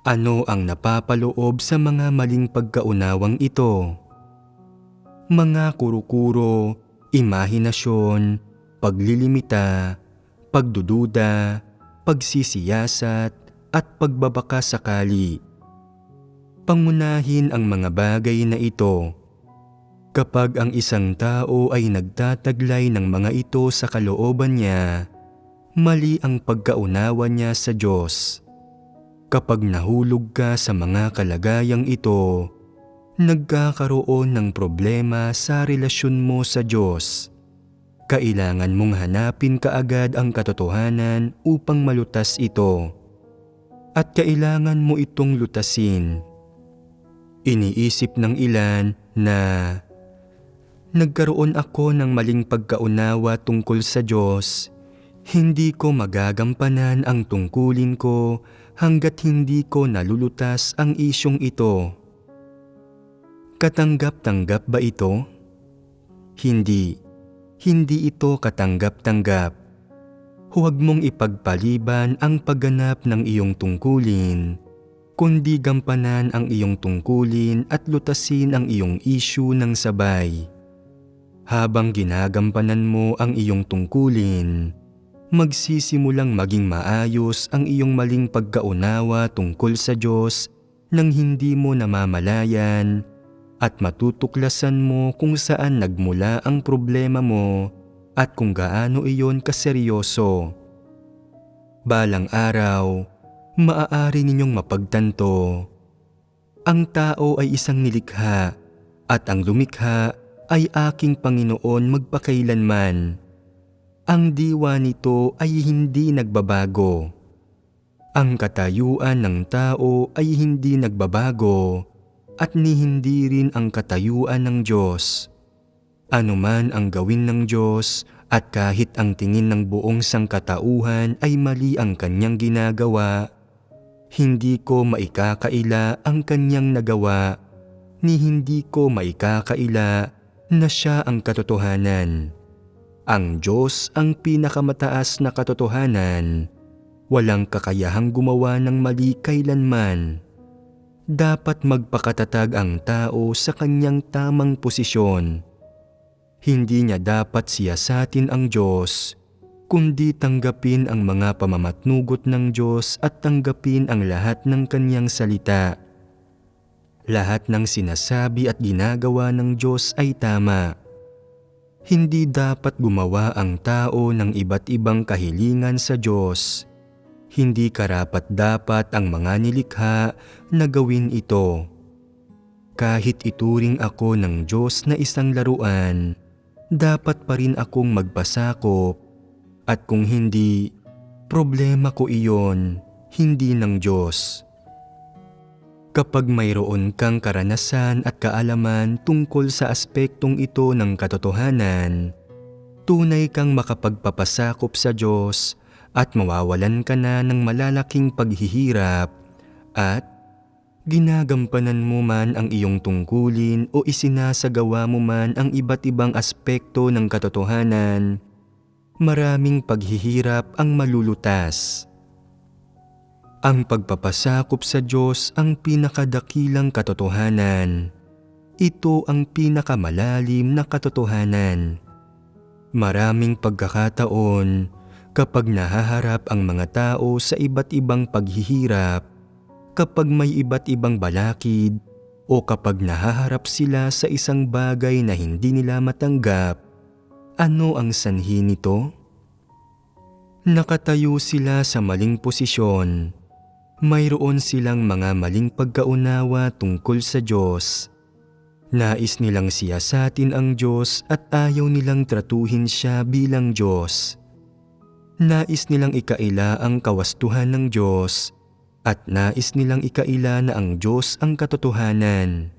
Ano ang napapaloob sa mga maling pagkaunawang ito? Mga kuro-kuro imahinasyon, paglilimita, pagdududa, pagsisiyasat, at pagbabaka sakali. Pangunahin ang mga bagay na ito. Kapag ang isang tao ay nagtataglay ng mga ito sa kalooban niya, mali ang pagkaunawa niya sa Diyos. Kapag nahulog ka sa mga kalagayang ito, nagkakaroon ng problema sa relasyon mo sa Diyos. Kailangan mong hanapin kaagad ang katotohanan upang malutas ito. At kailangan mo itong lutasin. Iniisip ng ilan na nagkaroon ako ng maling pagkaunawa tungkol sa Diyos. Hindi ko magagampanan ang tungkulin ko hanggat hindi ko nalulutas ang isyong ito. Katanggap-tanggap ba ito? Hindi. Hindi ito katanggap-tanggap. Huwag mong ipagpaliban ang pagganap ng iyong tungkulin, kundi gampanan ang iyong tungkulin at lutasin ang iyong issue ng sabay. Habang ginagampanan mo ang iyong tungkulin, magsisimulang maging maayos ang iyong maling pagkaunawa tungkol sa Diyos nang hindi mo namamalayan at matutuklasan mo kung saan nagmula ang problema mo at kung gaano iyon kaseryoso. Balang araw, maaari ninyong mapagtanto. Ang tao ay isang nilikha at ang lumikha ay aking Panginoon magpakailanman. Ang diwa nito ay hindi nagbabago. Ang katayuan ng tao ay hindi nagbabago at ni hindi rin ang katayuan ng Diyos. Anuman ang gawin ng Diyos at kahit ang tingin ng buong sangkatauhan ay mali ang kanyang ginagawa, hindi ko maikakaila ang kanyang nagawa, ni hindi ko maikakaila na siya ang katotohanan. Ang Diyos ang pinakamataas na katotohanan. Walang kakayahang gumawa ng mali kailanman. Dapat magpakatatag ang tao sa kanyang tamang posisyon. Hindi niya dapat siyasatin ang Diyos, kundi tanggapin ang mga pamamatnugot ng Diyos at tanggapin ang lahat ng kanyang salita. Lahat ng sinasabi at ginagawa ng Diyos ay tama. Hindi dapat gumawa ang tao ng iba't ibang kahilingan sa Diyos. Hindi karapat-dapat ang mga nilikha na gawin ito. Kahit ituring ako ng Diyos na isang laruan, dapat pa rin akong magpasakop. At kung hindi, problema ko iyon, hindi ng Diyos. Kapag mayroon kang karanasan at kaalaman tungkol sa aspektong ito ng katotohanan, tunay kang makapagpapasakop sa Diyos at mawawalan ka na ng malalaking paghihirap at ginagampanan mo man ang iyong tungkulin o isinasagawa mo man ang iba't ibang aspekto ng katotohanan, maraming paghihirap ang malulutas. Ang pagpapasakop sa Diyos ang pinakadakilang katotohanan. Ito ang pinakamalalim na katotohanan. Maraming pagkakataon, kapag nahaharap ang mga tao sa iba't ibang paghihirap, kapag may iba't ibang balakid, o kapag nahaharap sila sa isang bagay na hindi nila matanggap, ano ang sanhi nito? Nakatayo sila sa maling posisyon. Mayroon silang mga maling pagkaunawa tungkol sa Diyos. Nais nilang siyasatin ang Diyos at ayaw nilang tratuhin siya bilang Diyos. Nais nilang ikaila ang kawastuhan ng Diyos at nais nilang ikaila na ang Diyos ang katotohanan.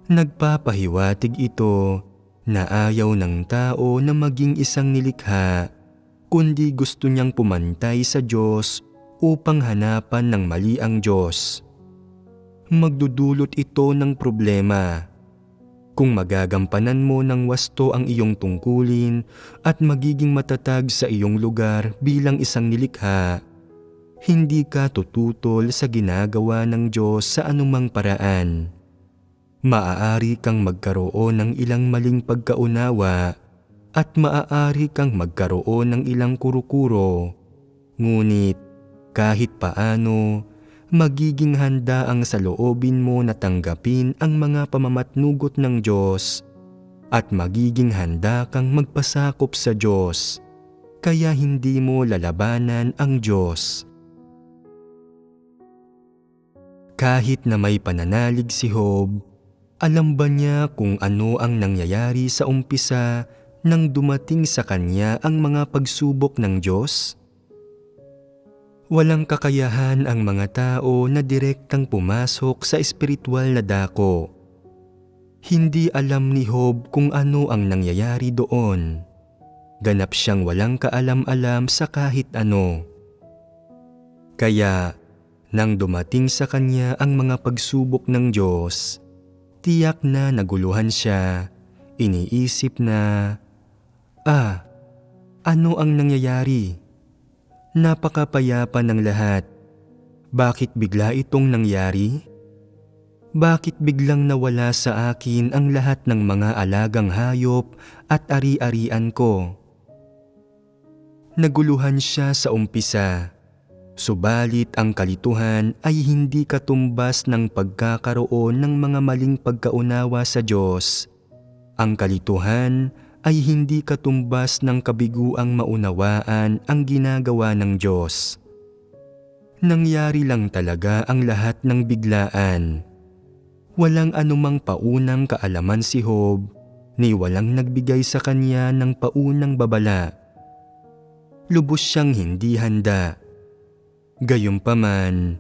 Nagpapahiwatig ito na ayaw ng tao na maging isang nilikha, kundi gusto niyang pumantay sa Diyos upang hanapan ng mali ang Diyos. Magdudulot ito ng problema. Kung magagampanan mo ng wasto ang iyong tungkulin at magiging matatag sa iyong lugar bilang isang nilikha, hindi ka tututol sa ginagawa ng Diyos sa anumang paraan. Maaari kang magkaroon ng ilang maling pagkaunawa at maaari kang magkaroon ng ilang kuro-kuro. Ngunit kahit paano, magiging handa ang saloobin mo na tanggapin ang mga pamamatnugot ng Diyos at magiging handa kang magpasakop sa Diyos, kaya hindi mo lalabanan ang Diyos. Kahit na may pananalig si Job, alam ba niya kung ano ang nangyayari sa umpisa nang dumating sa kanya ang mga pagsubok ng Diyos? Walang kakayahan ang mga tao na direktang pumasok sa espiritual na dako. Hindi alam ni Job kung ano ang nangyayari doon. Ganap siyang walang kaalam-alam sa kahit ano. Kaya, nang dumating sa kanya ang mga pagsubok ng Diyos, tiyak na naguluhan siya, iniisip na, ano ang nangyayari? Napakapayapa ng lahat. Bakit bigla itong nangyari? Bakit biglang nawala sa akin ang lahat ng mga alagang hayop at ari-arian ko? Naguluhan siya sa umpisa, subalit ang kalituhan ay hindi katumbas ng pagkakaroon ng mga maling pagkaunawa sa Diyos. Ang kalituhan ay hindi katumbas ng kabiguang maunawaan ang ginagawa ng Diyos. Nangyari lang talaga ang lahat ng biglaan. Walang anumang paunang kaalaman si Job, ni walang nagbigay sa kanya ng paunang babala. Lubos siyang hindi handa. Gayunpaman,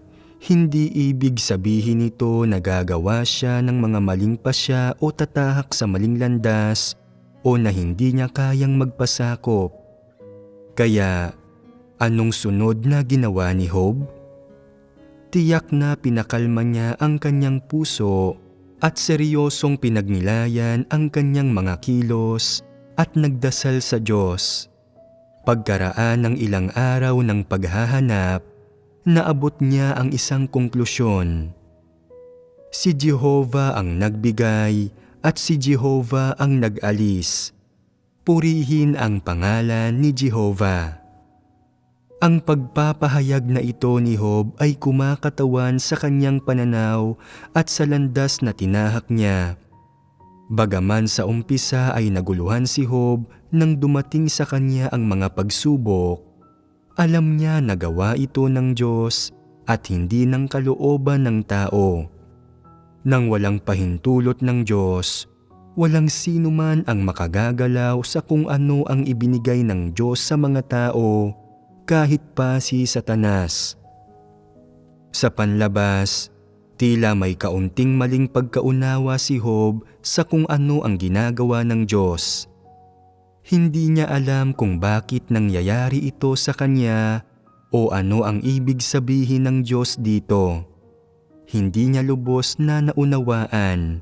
hindi ibig sabihin nito na gagawa siya ng mga maling pasya o tatahak sa maling landas o na hindi niya kayang magpasakop. Kaya, anong sunod na ginawa ni Job? Tiyak na pinakalma niya ang kanyang puso at seryosong pinagnilayan ang kanyang mga kilos at nagdasal sa Diyos. Pagkaraan ng ilang araw ng paghahanap, naabot niya ang isang konklusyon. Si Jehovah ang nagbigay at si Jehovah ang nag-alis. Purihin ang pangalan ni Jehovah. Ang pagpapahayag na ito ni Job ay kumakatawan sa kanyang pananaw at sa landas na tinahak niya. Bagaman sa umpisa ay naguluhan si Job nang dumating sa kanya ang mga pagsubok, alam niya na gawa ito ng Diyos at hindi ng kalooban ng tao. Nang walang pahintulot ng Diyos, walang sino man ang makagagalaw sa kung ano ang ibinigay ng Diyos sa mga tao, kahit pa si Satanas. Sa panlabas, tila may kaunting maling pagkaunawa si Job sa kung ano ang ginagawa ng Diyos. Hindi niya alam kung bakit nangyayari ito sa kanya o ano ang ibig sabihin ng Diyos dito. Hindi niya lubos na naunawaan.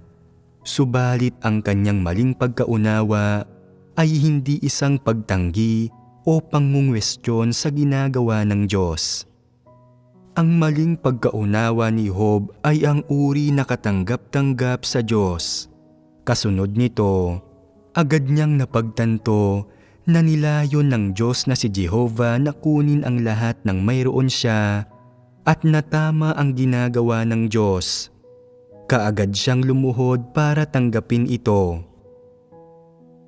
Subalit ang kanyang maling pagkaunawa ay hindi isang pagtanggi o pangungwestiyon sa ginagawa ng Diyos. Ang maling pagkaunawa ni Job ay ang uri na katanggap-tanggap sa Diyos. Kasunod nito, agad niyang napagtanto na nilayon ng Diyos na si Jehovah na kunin ang lahat ng mayroon siya at natama ang ginagawa ng Diyos. Kaagad siyang lumuhod para tanggapin ito.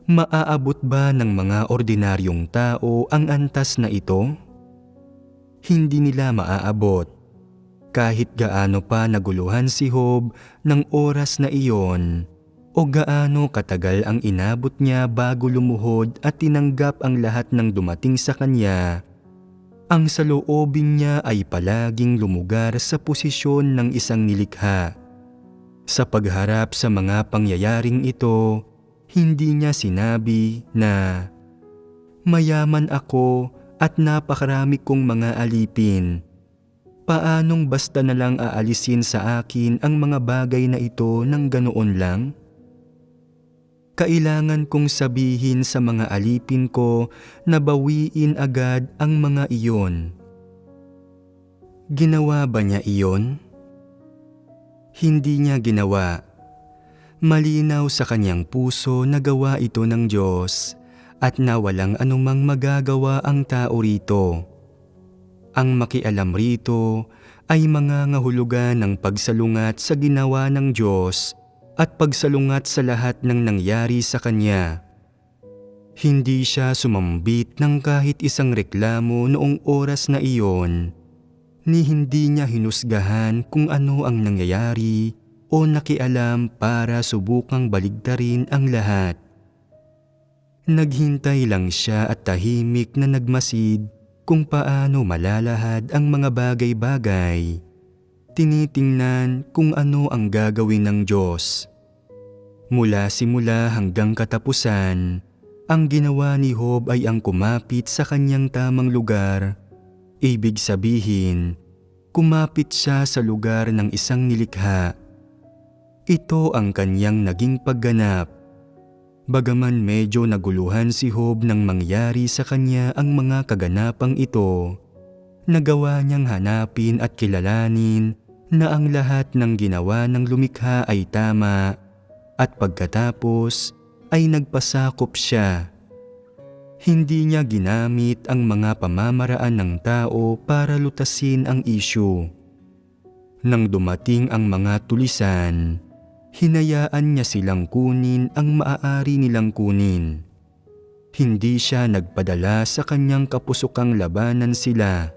Maaabot ba ng mga ordinaryong tao ang antas na ito? Hindi nila maaabot. Kahit gaano pa naguluhan si Job ng oras na iyon o gaano katagal ang inabot niya bago lumuhod at tinanggap ang lahat ng dumating sa kanya, ang saloobin niya ay palaging lumugar sa posisyon ng isang nilikha. Sa pagharap sa mga pangyayaring ito, hindi niya sinabi na, "Mayaman ako at napakarami kong mga alipin. Paanong basta na lang aalisin sa akin ang mga bagay na ito ng ganoon lang? Kailangan kong sabihin sa mga alipin ko na bawiin agad ang mga iyon." Ginawa ba niya iyon? Hindi niya ginawa. Malinaw sa kanyang puso na gawa ito ng Diyos at na walang anumang magagawa ang tao rito. Ang makialam rito ay mangangahulugan ng pagsalungat sa ginawa ng Diyos at pagsalungat sa lahat ng nangyari sa Kanya. Hindi siya sumambit ng kahit isang reklamo noong oras na iyon, ni hindi niya hinusgahan kung ano ang nangyayari o nakialam para subukang baligtarin ang lahat. Naghintay lang siya at tahimik na nagmasid kung paano malalahad ang mga bagay-bagay. Tinitingnan kung ano ang gagawin ng Diyos. Mula simula hanggang katapusan, ang ginawa ni Job ay ang kumapit sa kanyang tamang lugar. Ibig sabihin, kumapit siya sa lugar ng isang nilikha. Ito ang kanyang naging pagganap. Bagaman medyo naguluhan si Job nang mangyari sa kanya ang mga kaganapang ito, nagawa niyang hanapin at kilalanin na ang lahat ng ginawa ng lumikha ay tama at pagkatapos ay nagpasakop siya. Hindi niya ginamit ang mga pamamaraan ng tao para lutasin ang isyu. Nang dumating ang mga tulisan, hinayaan niya silang kunin ang maaari nilang kunin. Hindi siya nagpadala sa kanyang kapusukang labanan sila.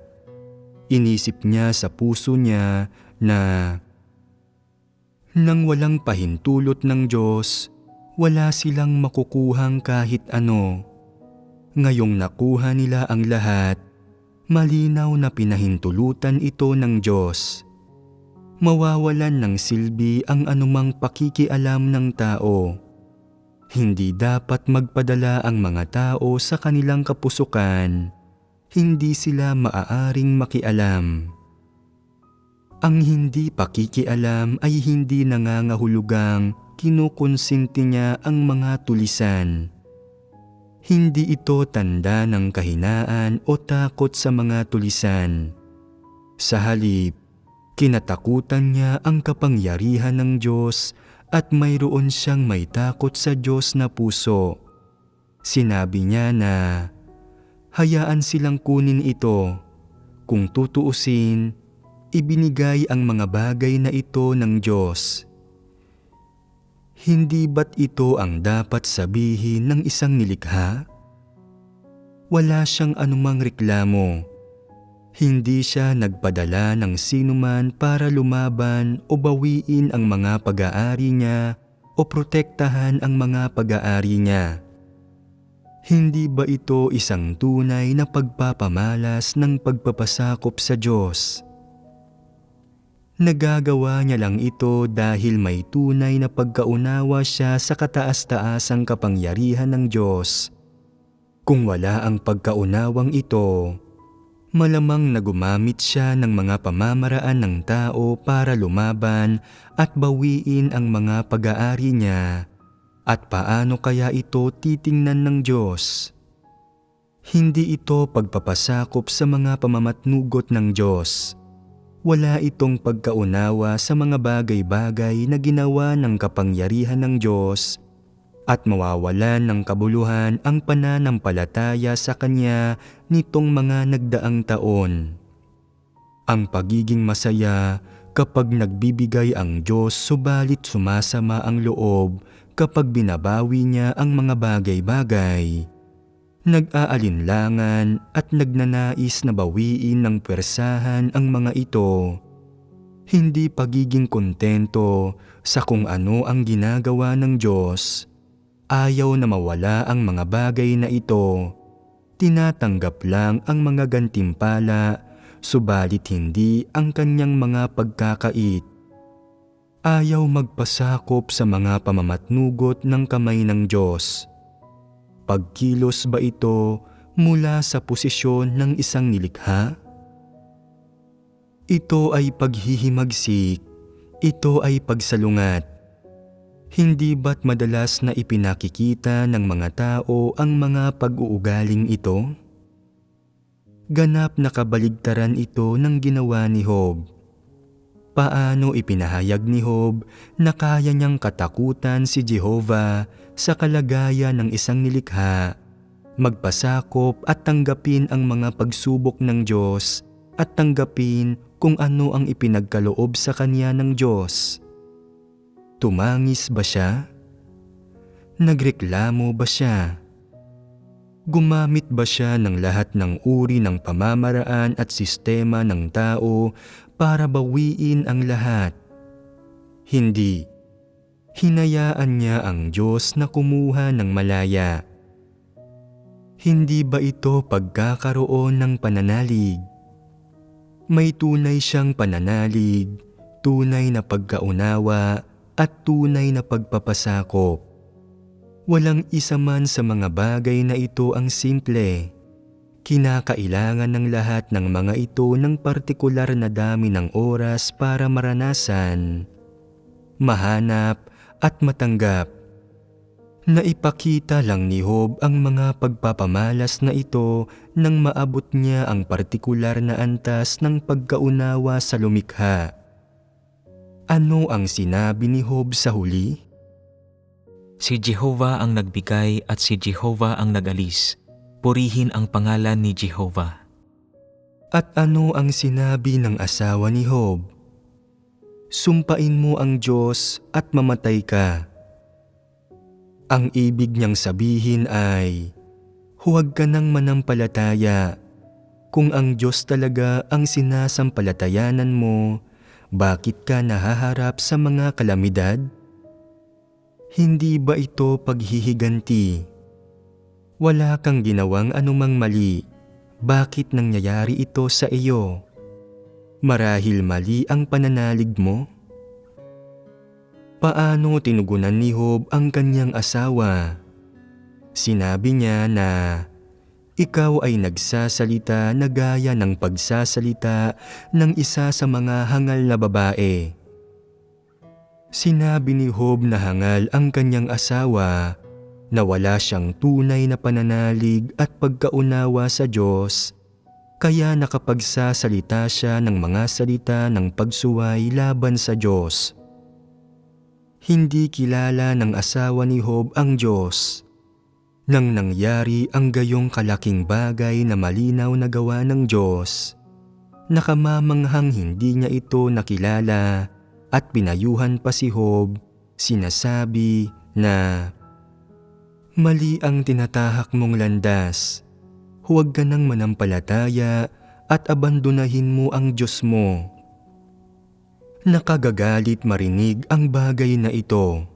Inisip niya sa puso niya na nang walang pahintulot ng Diyos, wala silang makukuhang kahit ano. Ngayong nakuha nila ang lahat, malinaw na pinahintulutan ito ng Diyos. Mawawalan ng silbi ang anumang pakikialam ng tao. Hindi dapat magpadala ang mga tao sa kanilang kapusukan. Hindi sila maaaring makialam. Ang hindi pakikialam ay hindi nangangahulugang kinukonsinti niya ang mga tulisan. Hindi ito tanda ng kahinaan o takot sa mga tulisan. Sa halip, kinatakutan niya ang kapangyarihan ng Diyos at mayroon siyang may takot sa Diyos na puso. Sinabi niya na, hayaan silang kunin ito. Kung tutuusin, ibinigay ang mga bagay na ito ng Diyos. Hindi ba't ito ang dapat sabihin ng isang nilikha? Wala siyang anumang reklamo. Hindi siya nagpadala ng sinuman para lumaban o bawiin ang mga pag-aari niya o protektahan ang mga pag-aari niya. Hindi ba ito isang tunay na pagpapamalas ng pagpapasakop sa Diyos? Nagagawa niya lang ito dahil may tunay na pagkaunawa siya sa kataas-taasang kapangyarihan ng Diyos. Kung wala ang pagkaunawang ito, malamang na gumamit siya ng mga pamamaraan ng tao para lumaban at bawiin ang mga pag-aari niya. At paano kaya ito titingnan ng Diyos? Hindi ito pagpapasakop sa mga pamamatnugot ng Diyos. Wala itong pagkaunawa sa mga bagay-bagay na ginawa ng kapangyarihan ng Diyos at mawawalan ng kabuluhan ang pananampalataya sa Kanya nitong mga nagdaang taon. Ang pagiging masaya kapag nagbibigay ang Diyos subalit sumasama ang loob kapag binabawi niya ang mga bagay-bagay. Nag-aalinlangan at nagnanais na bawiin ng pwersahan ang mga ito. Hindi pagiging kontento sa kung ano ang ginagawa ng Diyos. Ayaw na mawala ang mga bagay na ito. Tinatanggap lang ang mga gantimpala, subalit hindi ang kanyang mga pagkakait. Ayaw magpasakop sa mga pamamatnugot ng kamay ng Diyos. Pagkilos ba ito mula sa posisyon ng isang nilikha? Ito ay paghihimagsik, ito ay pagsalungat. Hindi ba't madalas na ipinakikita ng mga tao ang mga pag-uugaling ito? Ganap na kabaligtaran ito ng ginawa ni Job. Paano ipinahayag ni Job na kaya niyang katakutan si Jehovah sa kalagayan ng isang nilikha magpasakop at tanggapin ang mga pagsubok ng Diyos at tanggapin kung ano ang ipinagkaloob sa kanya ng Diyos. Tumangis ba siya? Nagreklamo ba siya? Gumamit ba siya ng lahat ng uri ng pamamaraan at sistema ng tao para bawiin ang lahat? Hindi. Hinayaan niya ang Diyos na kumuha ng malaya. Hindi ba ito pagkakaroon ng pananalig? May tunay siyang pananalig, tunay na pagkaunawa at tunay na pagpapasakop. Walang isa man sa mga bagay na ito ang simple. Kinakailangan ng lahat ng mga ito ng partikular na dami ng oras para maranasan, mahanap at matanggap. Naipakita lang ni Job ang mga pagpapamalas na ito nang maabot niya ang partikular na antas ng pagkaunawa sa lumikha. Ano ang sinabi ni Job sa huli? Si Jehovah ang nagbigay at si Jehovah ang nagalis. Purihin ang pangalan ni Jehovah. At ano ang sinabi ng asawa ni Job? Sumpain mo ang Diyos at mamatay ka. Ang ibig niyang sabihin ay, huwag ka nang manampalataya. Kung ang Diyos talaga ang sinasampalatayanan mo, bakit ka nahaharap sa mga kalamidad? Hindi ba ito paghihiganti? Wala kang ginawang anumang mali. Bakit nangyayari ito sa iyo? Marahil mali ang pananalig mo? Paano tinugunan ni Job ang kanyang asawa? Sinabi niya na, ikaw ay nagsasalita na gaya ng pagsasalita ng isa sa mga hangal na babae. Sinabi ni Job na hangal ang kanyang asawa, na wala siyang tunay na pananalig at pagkaunawa sa Diyos, kaya nakapagsasalita siya ng mga salita ng pagsuway laban sa Diyos. Hindi kilala ng asawa ni Job ang Diyos. Nang nangyari ang gayong kalaking bagay na malinaw na gawa ng Diyos, nakamamanghang hindi niya ito nakilala at pinayuhan pa si Job, sinasabi na, mali ang tinatahak mong landas, huwag ka nang manampalataya at abandonahin mo ang Diyos mo. Nakagagalit marinig ang bagay na ito.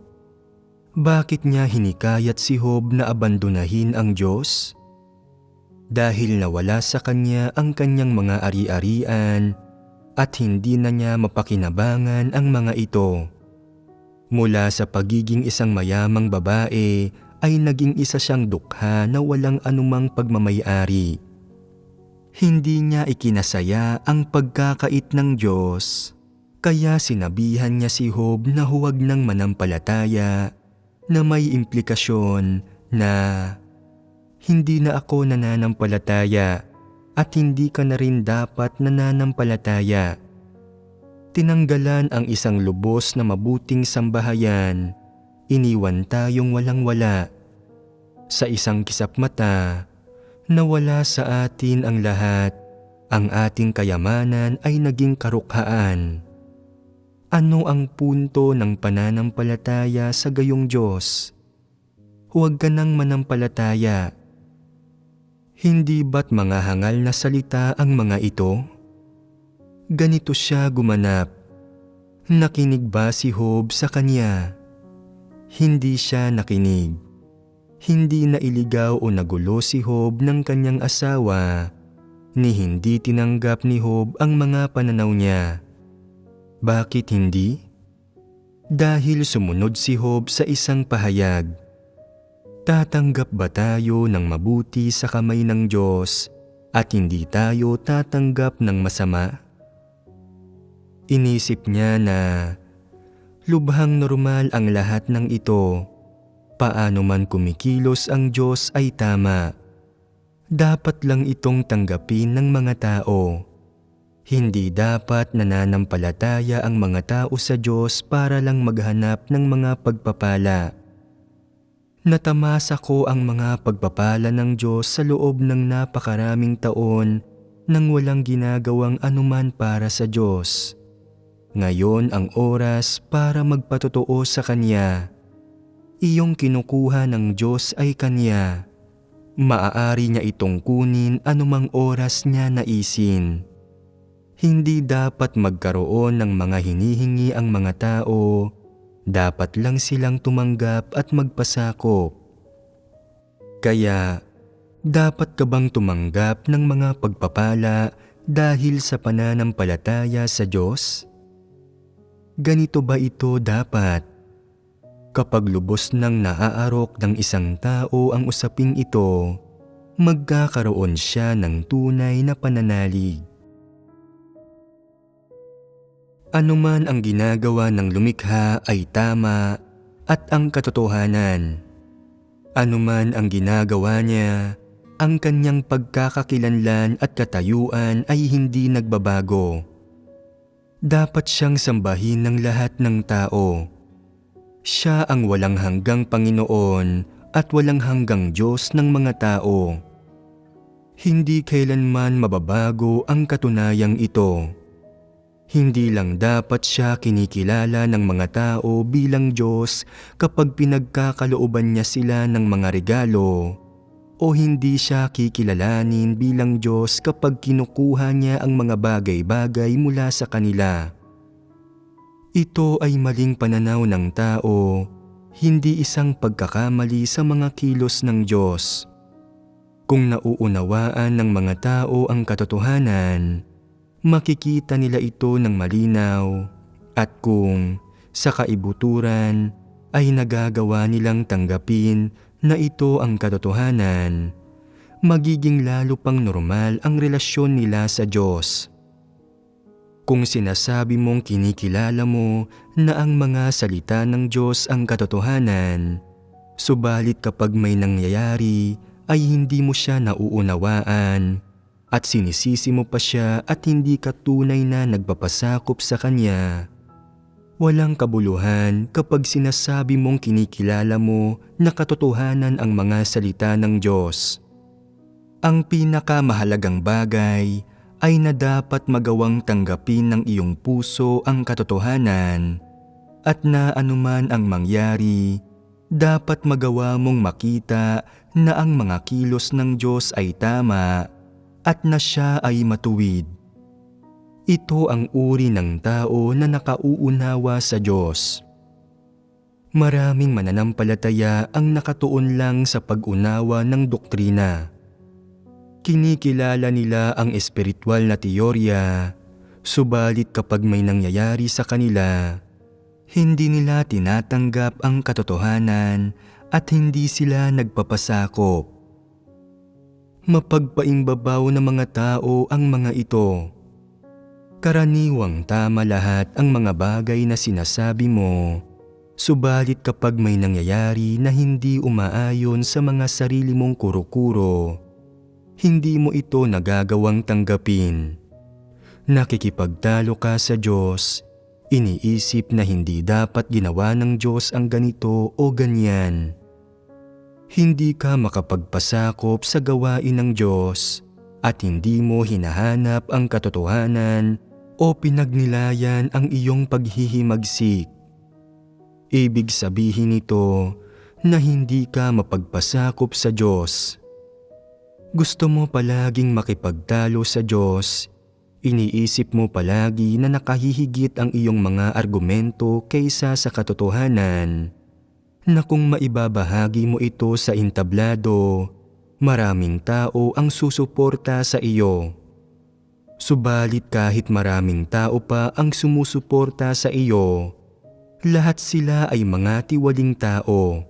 Bakit niya hinikayat si Job na abandonahin ang Diyos? Dahil nawala sa kanya ang kanyang mga ari-arian at hindi na niya mapakinabangan ang mga ito. Mula sa pagiging isang mayamang babae ay naging isa siyang dukha na walang anumang pagmamay-ari. Hindi niya ikinasaya ang pagkakait ng Diyos. Kaya sinabihan niya si Job na huwag nang manampalataya, na may implikasyon na hindi na ako nananampalataya at hindi ka na rin dapat nananampalataya. Tinanggalan ang isang lubos na mabuting sambahayan, iniwan tayong walang-wala. Sa isang kisap mata, nawala sa atin ang lahat, ang ating kayamanan ay naging karukhaan. Ano ang punto ng pananampalataya sa gayong Diyos? Huwag ka nang manampalataya. Hindi ba't mga hangal na salita ang mga ito? Ganito siya gumanap. Nakinig ba si Job sa kanya? Hindi siya nakinig. Hindi nailigaw o nagulo si Job ng kanyang asawa, ni hindi tinanggap ni Job ang mga pananaw niya. Bakit hindi? Dahil sumunod si Job sa isang pahayag. Tatanggap ba tayo ng mabuti sa kamay ng Diyos at hindi tayo tatanggap ng masama? Inisip niya na lubhang normal ang lahat ng ito. Paano man kumikilos ang Diyos ay tama. Dapat lang itong tanggapin ng mga tao. Hindi dapat nananampalataya ang mga tao sa Diyos para lang maghanap ng mga pagpapala. Natamasa ko ang mga pagpapala ng Diyos sa loob ng napakaraming taon nang walang ginagawang anuman para sa Diyos. Ngayon ang oras para magpatotoo sa Kanya. Iyong kinukuha ng Diyos ay Kanya. Maaari niya itong kunin anumang oras niya naisin. Hindi dapat magkaroon ng mga hinihingi ang mga tao. Dapat lang silang tumanggap at magpasakop. Kaya, dapat ka bang tumanggap ng mga pagpapala dahil sa pananampalataya sa Diyos? Ganito ba ito dapat? Kapag lubos nang naaarok ng isang tao ang usaping ito, magkakaroon siya ng tunay na pananalig. Anuman ang ginagawa ng lumikha ay tama at ang katotohanan. Anuman ang ginagawa niya, ang kanyang pagkakakilanlan at katayuan ay hindi nagbabago. Dapat siyang sambahin ng lahat ng tao. Siya ang walang hanggang Panginoon at walang hanggang Diyos ng mga tao. Hindi kailanman mababago ang katunayang ito. Hindi lang dapat siya kinikilala ng mga tao bilang Diyos kapag pinagkakalooban niya sila ng mga regalo, o hindi siya kikilalanin bilang Diyos kapag kinukuha niya ang mga bagay-bagay mula sa kanila. Ito ay maling pananaw ng tao, hindi isang pagkakamali sa mga kilos ng Diyos. Kung nauunawaan ng mga tao ang katotohanan, makikita nila ito ng malinaw, at kung sa kaibuturan ay nagagawa nilang tanggapin na ito ang katotohanan, magiging lalo pang normal ang relasyon nila sa Diyos. Kung sinasabi mong kinikilala mo na ang mga salita ng Diyos ang katotohanan, subalit kapag may nangyayari ay hindi mo siya nauunawaan, at sinisisi mo pa siya at hindi ka tunay na nagpapasakop sa Kanya. Walang kabuluhan kapag sinasabi mong kinikilala mo na katotohanan ang mga salita ng Diyos. Ang pinakamahalagang bagay ay na dapat magawang tanggapin ng iyong puso ang katotohanan, at na anuman ang mangyari, dapat magawa mong makita na ang mga kilos ng Diyos ay tama at na siya ay matuwid. Ito ang uri ng tao na nakauunawa sa Diyos. Maraming mananampalataya ang nakatuon lang sa pag-unawa ng doktrina. Kinikilala nila ang espiritual na teorya, subalit kapag may nangyayari sa kanila, hindi nila tinatanggap ang katotohanan at hindi sila nagpapasakop. Mapagpaimbabaw na mga tao ang mga ito. Karaniwang tama lahat ang mga bagay na sinasabi mo, subalit kapag may nangyayari na hindi umaayon sa mga sarili mong kuro-kuro, hindi mo ito nagagawang tanggapin. Nakikipagtalo ka sa Diyos, iniisip na hindi dapat ginawa ng Diyos ang ganito o ganyan. Hindi ka makapagpasakop sa gawain ng Diyos at hindi mo hinahanap ang katotohanan o pinagnilayan ang iyong paghihimagsik. Ibig sabihin nito na hindi ka mapagpasakop sa Diyos. Gusto mo palaging makipagtalo sa Diyos, iniisip mo palagi na nakahihigit ang iyong mga argumento kaysa sa katotohanan, na kung maibabahagi mo ito sa entablado, maraming tao ang susuporta sa iyo. Subalit kahit maraming tao pa ang sumusuporta sa iyo, lahat sila ay mga tiwaling tao.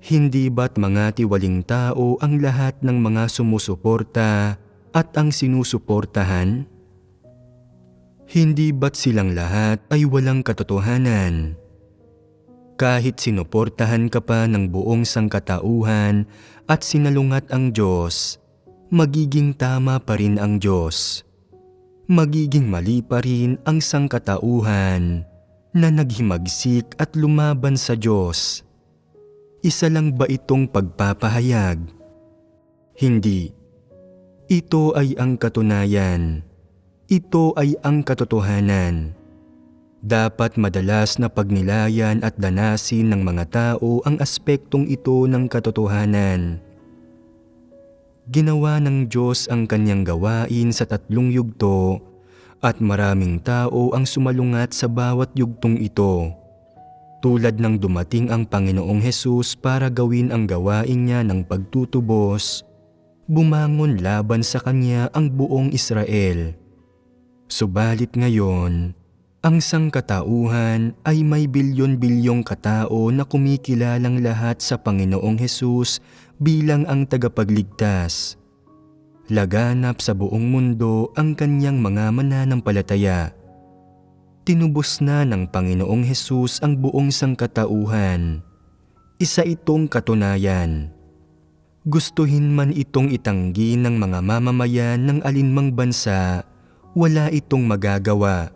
Hindi ba't mga tiwaling tao ang lahat ng mga sumusuporta at ang sinusuportahan? Hindi ba't silang lahat ay walang katotohanan? Kahit sinuportahan ka pa ng buong sangkatauhan at sinalungat ang Diyos, magiging tama pa rin ang Diyos. Magiging mali pa rin ang sangkatauhan na naghimagsik at lumaban sa Diyos. Isa lang ba itong pagpapahayag? Hindi. Ito ay ang katunayan. Ito ay ang katotohanan. Dapat madalas na pagnilayan at danasin ng mga tao ang aspektong ito ng katotohanan. Ginawa ng Diyos ang kanyang gawain sa 3 yugto at maraming tao ang sumalungat sa bawat yugtong ito. Tulad ng dumating ang Panginoong Hesus para gawin ang gawain niya ng pagtutubos, bumangon laban sa kanya ang buong Israel. Subalit ngayon, ang sangkatauhan ay may bilyon-bilyong katao na kumikilalang lahat sa Panginoong Hesus bilang ang tagapagligtas. Laganap sa buong mundo ang kanyang mga mananampalataya. Tinubos na ng Panginoong Hesus ang buong sangkatauhan. Isa itong katunayan. Gustuhin man itong itanggi ng mga mamamayan ng alinmang bansa, wala itong magagawa.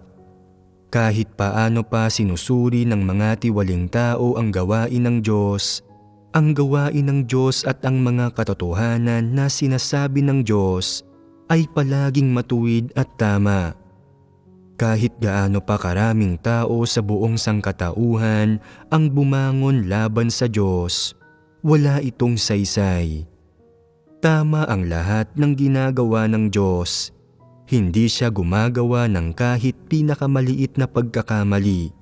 Kahit paano pa sinusuri ng mga tiwaling tao ang gawain ng Diyos, ang gawain ng Diyos at ang mga katotohanan na sinasabi ng Diyos ay palaging matuwid at tama. Kahit gaano pa karaming tao sa buong sangkatauhan ang bumangon laban sa Diyos, wala itong saysay. Tama ang lahat ng ginagawa ng Diyos. Hindi siya gumagawa ng kahit pinakamaliit na pagkakamali.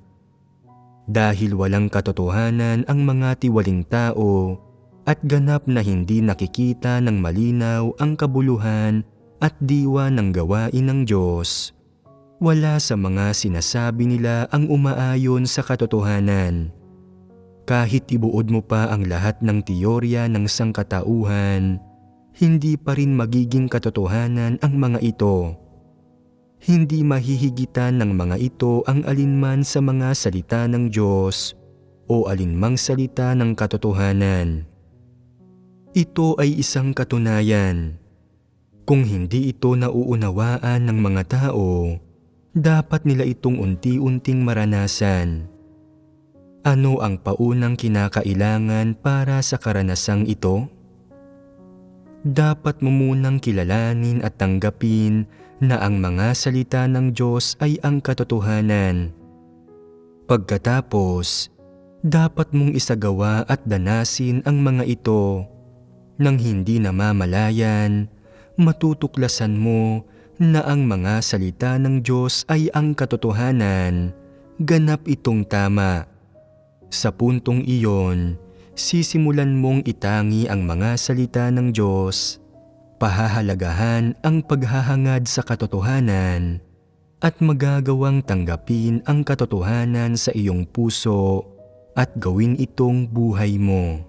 Dahil walang katotohanan ang mga tiwaling tao at ganap na hindi nakikita ng malinaw ang kabuluhan at diwa ng gawain ng Diyos, wala sa mga sinasabi nila ang umaayon sa katotohanan. Kahit ibuod mo pa ang lahat ng teorya ng sangkatauhan, hindi pa rin magiging katotohanan ang mga ito. Hindi mahihigitan ng mga ito ang alinman sa mga salita ng Diyos o alinmang salita ng katotohanan. Ito ay isang katunayan. Kung hindi ito nauunawaan ng mga tao, dapat nila itong unti-unting maranasan. Ano ang paunang kinakailangan para sa karanasang ito? Dapat mo munang kilalanin at tanggapin na ang mga salita ng Diyos ay ang katotohanan. Pagkatapos, dapat mong isagawa at danasin ang mga ito. Nang hindi namamalayan, matutuklasan mo na ang mga salita ng Diyos ay ang katotohanan, ganap itong tama. Sa puntong iyon, sisimulan mong itangi ang mga salita ng Diyos, pahahalagahan ang paghahangad sa katotohanan, at magagawang tanggapin ang katotohanan sa iyong puso at gawin itong buhay mo.